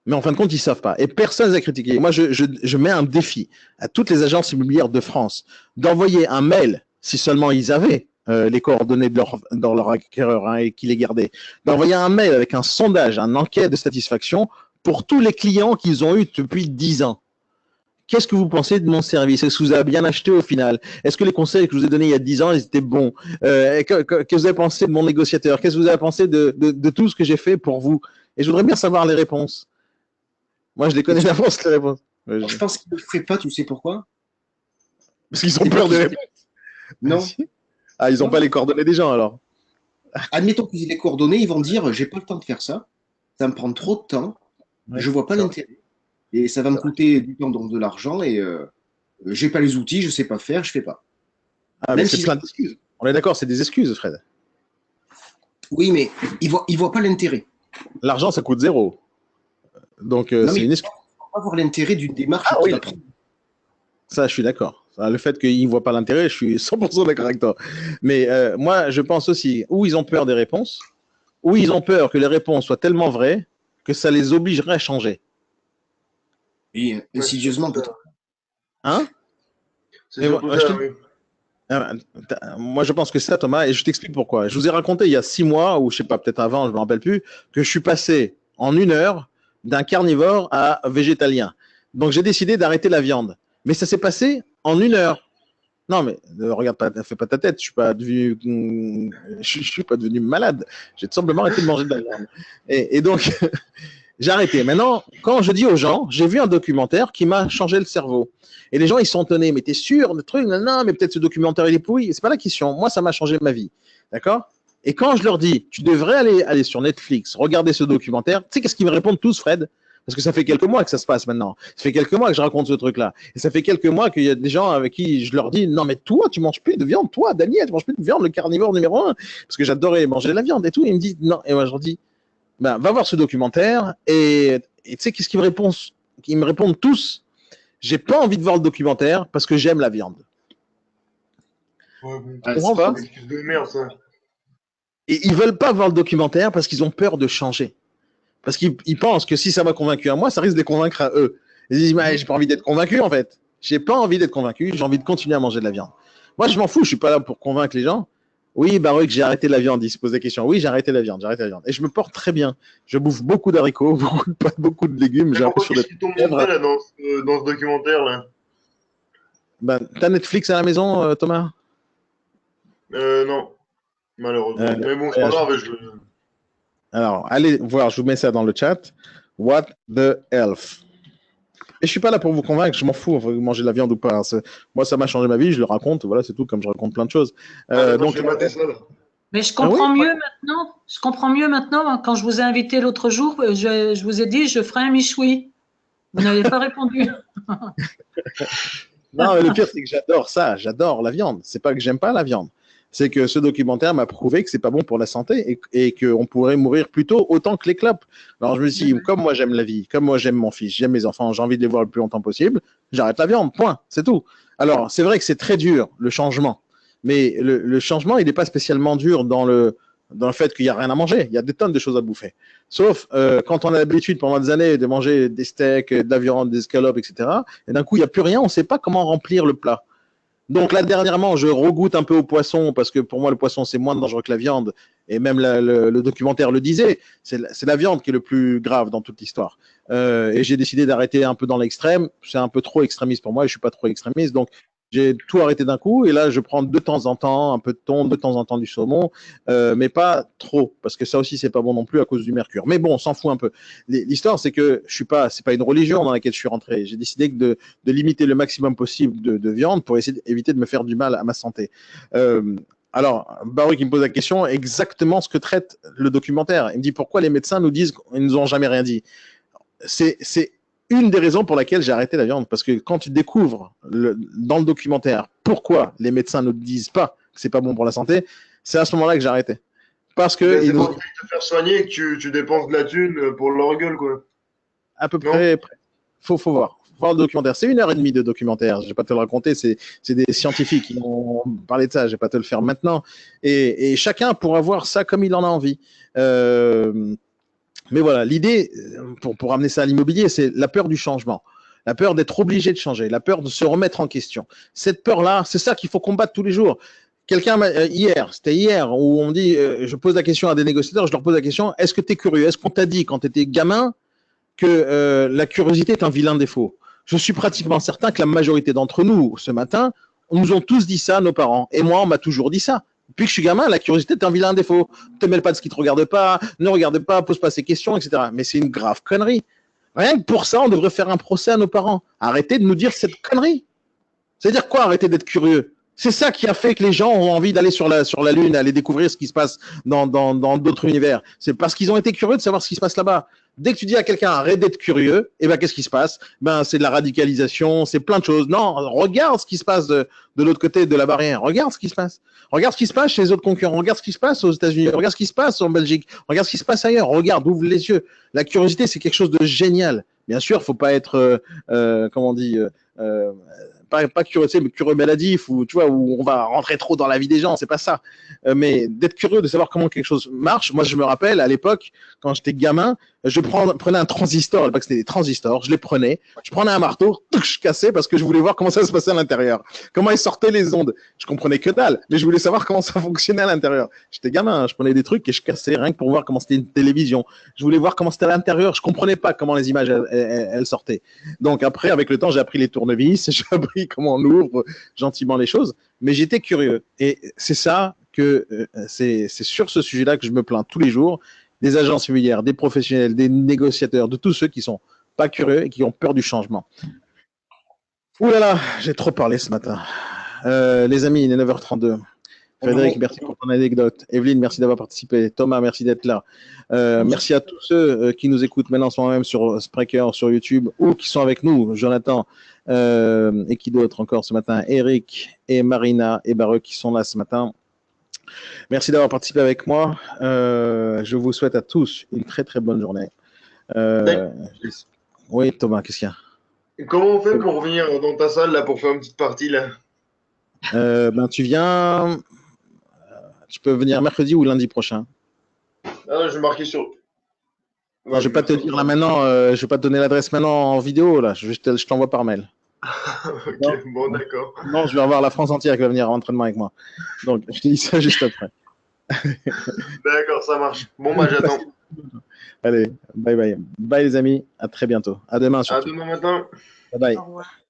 Mais en fin de compte, ils ne savent pas. Et personne ne les a critiqués. Moi, je mets un défi à toutes les agences immobilières de France d'envoyer un mail, si seulement ils avaient les coordonnées dans leur acquéreur hein, et qu'ils les gardaient, d'envoyer un mail avec un sondage, une enquête de satisfaction pour tous les clients qu'ils ont eu depuis 10 ans. Qu'est-ce que vous pensez de mon service? Est-ce que vous avez bien acheté au final? Est-ce que les conseils que je vous ai donnés il y a 10 ans, ils étaient bons? Qu'est-ce que vous avez pensé de mon négociateur? Qu'est-ce que vous avez pensé de tout ce que j'ai fait pour vous? Et je voudrais bien savoir les réponses. Moi, je les connais d'avance, les réponses. Je pense qu'ils ne le feraient pas, tu sais pourquoi? Parce qu'ils ont peur des réponses. Non. Ah, ils n'ont pas les coordonnées des gens, alors. Admettons qu'ils aient les coordonnées, ils vont dire, j'ai pas le temps de faire ça, ça me prend trop de temps, je vois pas l'intérêt. Et ça va me coûter du temps, donc de l'argent, et j'ai pas les outils, je sais pas faire, je fais pas. Ah, mais c'est plein d'excuses. On est d'accord, c'est des excuses, Fred. Oui, mais ils voient pas l'intérêt. L'argent, ça coûte 0. Donc, c'est une excuse. Ils vont pas voir l'intérêt d'une démarche qu'il va prendre. Ça, je suis d'accord. Le fait qu'ils ne voient pas l'intérêt, je suis 100% d'accord avec toi. Mais moi, je pense aussi, ou ils ont peur des réponses, ou ils ont peur que les réponses soient tellement vraies que ça les obligerait à changer. Et insidieusement, peut-être. Hein? C'est surtout ça, oui. Moi, je pense que c'est ça, Thomas, et je t'explique pourquoi. Je vous ai raconté il y a 6 mois, ou je sais pas, peut-être avant, je ne me rappelle plus, que je suis passé en 1 heure d'un carnivore à végétalien. Donc, j'ai décidé d'arrêter la viande. Mais ça s'est passé en 1 heure. Non, mais regarde pas, fais pas ta tête. Je suis pas devenu malade. J'ai tout simplement arrêté de manger de la viande. Et donc, j'ai arrêté. Maintenant, quand je dis aux gens, j'ai vu un documentaire qui m'a changé le cerveau. Et les gens, ils sont étonnés. Mais t'es sûr, le truc, non, mais peut-être ce documentaire, il est pourri. C'est pas la question. Moi, ça m'a changé ma vie. D'accord? Et quand je leur dis, tu devrais aller sur Netflix, regarder ce documentaire, tu sais qu'est-ce qu'ils me répondent tous, Fred? Parce que ça fait quelques mois que ça se passe maintenant. Ça fait quelques mois que je raconte ce truc-là. Et ça fait quelques mois qu'il y a des gens avec qui je leur dis, non, mais toi, tu manges plus de viande. Toi, Daniel, tu manges plus de viande, le carnivore numéro 1. Parce que j'adorais manger de la viande et tout. Et ils me disent, non. Et moi, je leur dis, ben, va voir ce documentaire. Et tu sais, qu'est-ce qu'ils me répondent? Ils me répondent tous, j'ai pas envie de voir le documentaire parce que j'aime la viande. Ouais, bon. Ah, comprends pas? C'est une excuse de merde, ça. Et ils veulent pas voir le documentaire parce qu'ils ont peur de changer. Parce qu'ils pensent que si ça m'a convaincu à moi, ça risque de les convaincre à eux. Ils disent, mais j'ai pas envie d'être convaincu, en fait. J'ai pas envie d'être convaincu, j'ai envie de continuer à manger de la viande. Moi, je m'en fous, je suis pas là pour convaincre les gens. Oui, Baruch, j'ai arrêté la viande. Ils se posent des questions. Oui, j'ai arrêté la viande. Et je me porte très bien. Je bouffe beaucoup d'haricots, beaucoup de pâtes, beaucoup de légumes. J'ai Pourquoi l'impression qu'est-ce d'être. qu'ils t'ont montré là dans ce documentaire là? Ben, t'as Netflix à la maison, Thomas? Non, malheureusement. Euh, Mais bon, c'est pas grave, je... Alors, allez voir, je vous mets ça dans le chat. What the elf? Et je suis pas là pour vous convaincre, je m'en fous, vous mangez de la viande ou pas. Moi, ça m'a changé ma vie, je le raconte, voilà, c'est tout, comme je raconte plein de choses. donc, je vais mater ça là. Mais je comprends mieux maintenant. Je comprends mieux maintenant. Quand je vous ai invité l'autre jour, je vous ai dit, je ferai un michoui. Vous n'avez pas répondu. Non, mais le pire, c'est que j'adore ça, j'adore la viande. C'est pas que j'aime pas la viande. C'est que ce documentaire m'a prouvé que c'est pas bon pour la santé et qu'on pourrait mourir plus tôt autant que les clopes. Alors je me suis dit, comme moi j'aime la vie, comme moi j'aime mon fils, j'aime mes enfants, j'ai envie de les voir le plus longtemps possible, j'arrête la viande, point, c'est tout. Alors c'est vrai que c'est très dur, le changement. Mais le changement, il n'est pas spécialement dur dans le fait qu'il n'y a rien à manger. Il y a des tonnes de choses à bouffer. Sauf quand on a l'habitude pendant des années de manger des steaks, de la viande, des escalopes, etc. Et d'un coup, il n'y a plus rien, on ne sait pas comment remplir le plat. Donc là, dernièrement, je regoute un peu au poisson parce que pour moi, le poisson, c'est moins dangereux que la viande. Et même le documentaire le disait, c'est la viande qui est le plus grave dans toute l'histoire. Et j'ai décidé d'arrêter un peu dans l'extrême. C'est un peu trop extrémiste pour moi et je ne suis pas trop extrémiste. Donc, j'ai tout arrêté d'un coup et là, je prends de temps en temps un peu de thon, de temps en temps du saumon, mais pas trop parce que ça aussi, c'est pas bon non plus à cause du mercure. Mais bon, on s'en fout un peu. L'histoire, c'est que je suis pas, c'est pas une religion dans laquelle je suis rentré. J'ai décidé de limiter le maximum possible de viande pour essayer d'éviter de me faire du mal à ma santé. Alors, Baruch, il me pose la question, exactement ce que traite le documentaire. Il me dit pourquoi les médecins nous disent qu'ils nous ont jamais rien dit. C'est une des raisons pour laquelle j'ai arrêté la viande, parce que quand tu découvres dans le documentaire pourquoi les médecins ne disent pas que c'est pas bon pour la santé, c'est à ce moment-là que j'ai arrêté. Parce que c'est pour te faire soigner et que tu dépenses de la thune pour leur gueule, quoi. À peu près. Faut voir. Voir le documentaire. C'est 1h30 de documentaire. Je vais pas te le raconter. C'est des scientifiques qui ont parlé de ça. Je vais pas te le faire maintenant. Et chacun pourra voir ça comme il en a envie. Mais voilà, l'idée, pour amener ça à l'immobilier, c'est la peur du changement, la peur d'être obligé de changer, la peur de se remettre en question. Cette peur-là, c'est ça qu'il faut combattre tous les jours. Quelqu'un, c'était hier, où on dit, je pose la question à des négociateurs, je leur pose la question, est-ce que tu es curieux? Est-ce qu'on t'a dit quand tu étais gamin que la curiosité est un vilain défaut? Je suis pratiquement certain que la majorité d'entre nous, ce matin, on nous ont tous dit ça, nos parents. Et moi, on m'a toujours dit ça. Depuis que je suis gamin, la curiosité est un vilain défaut. Ne te mêle pas de ce qui ne te regarde pas, ne regarde pas, pose pas ces questions, etc. Mais c'est une grave connerie. Rien que pour ça, on devrait faire un procès à nos parents. Arrêtez de nous dire cette connerie. C'est-à-dire quoi, arrêter d'être curieux? C'est ça qui a fait que les gens ont envie d'aller sur la Lune, aller découvrir ce qui se passe dans d'autres univers. C'est parce qu'ils ont été curieux de savoir ce qui se passe là-bas. Dès que tu dis à quelqu'un arrête d'être curieux, et ben qu'est-ce qui se passe? Ben c'est de la radicalisation, c'est plein de choses. Non, regarde ce qui se passe de l'autre côté de la barrière. Regarde ce qui se passe. Regarde ce qui se passe chez les autres concurrents. Regarde ce qui se passe aux États-Unis. Regarde ce qui se passe en Belgique. Regarde ce qui se passe ailleurs. Regarde, ouvre les yeux. La curiosité, c'est quelque chose de génial. Bien sûr, faut pas être, comment on dit, pas curieux, mais curieux maladif ou tu vois où on va rentrer trop dans la vie des gens, c'est pas ça. Mais d'être curieux, de savoir comment quelque chose marche. Moi, je me rappelle à l'époque quand j'étais gamin, prenais un transistor, à l'époque c'était des transistors, je les prenais, je prenais un marteau, je cassais parce que je voulais voir comment ça se passait à l'intérieur, comment ils sortaient les ondes. Je comprenais que dalle, mais je voulais savoir comment ça fonctionnait à l'intérieur. J'étais gamin, je prenais des trucs et je cassais rien que pour voir comment c'était une télévision. Je voulais voir comment c'était à l'intérieur, je comprenais pas comment les images elles sortaient. Donc après, avec le temps, j'ai appris les tournevis, j'ai appris comment on ouvre gentiment les choses, mais j'étais curieux. Et c'est ça que c'est sur ce sujet-là que je me plains tous les jours. Des agences immobilières, des professionnels, des négociateurs, de tous ceux qui sont pas curieux et qui ont peur du changement. Ouh là là, j'ai trop parlé ce matin. Les amis, il est 9h32. Frédéric, merci pour ton anecdote. Evelyne, merci d'avoir participé. Thomas, merci d'être là. Merci à tous ceux qui nous écoutent maintenant en ce moment même sur Spreaker, sur YouTube, ou qui sont avec nous, Jonathan, et qui d'autres encore ce matin, Eric et Marina et Baruch qui sont là ce matin. Merci d'avoir participé avec moi. Je vous souhaite à tous une très très bonne journée. Oui, Thomas, qu'est-ce qu'il y a? Comment on fait pour venir dans ta salle là pour faire une petite partie là? Tu viens. Tu peux venir mercredi ou lundi prochain. Ah, je vais marquer sur. Je ne vais pas te dire là maintenant. Je vais pas te donner l'adresse maintenant en vidéo là. Je t'envoie par mail. Ok, bon, d'accord. Non, je vais avoir la France entière qui va venir en entraînement avec moi. Donc, je te dis ça juste après. D'accord, ça marche. Bon, bah, j'attends. Allez, bye bye. Bye les amis, à très bientôt. À demain surtout. À demain matin. Bye bye. Au revoir.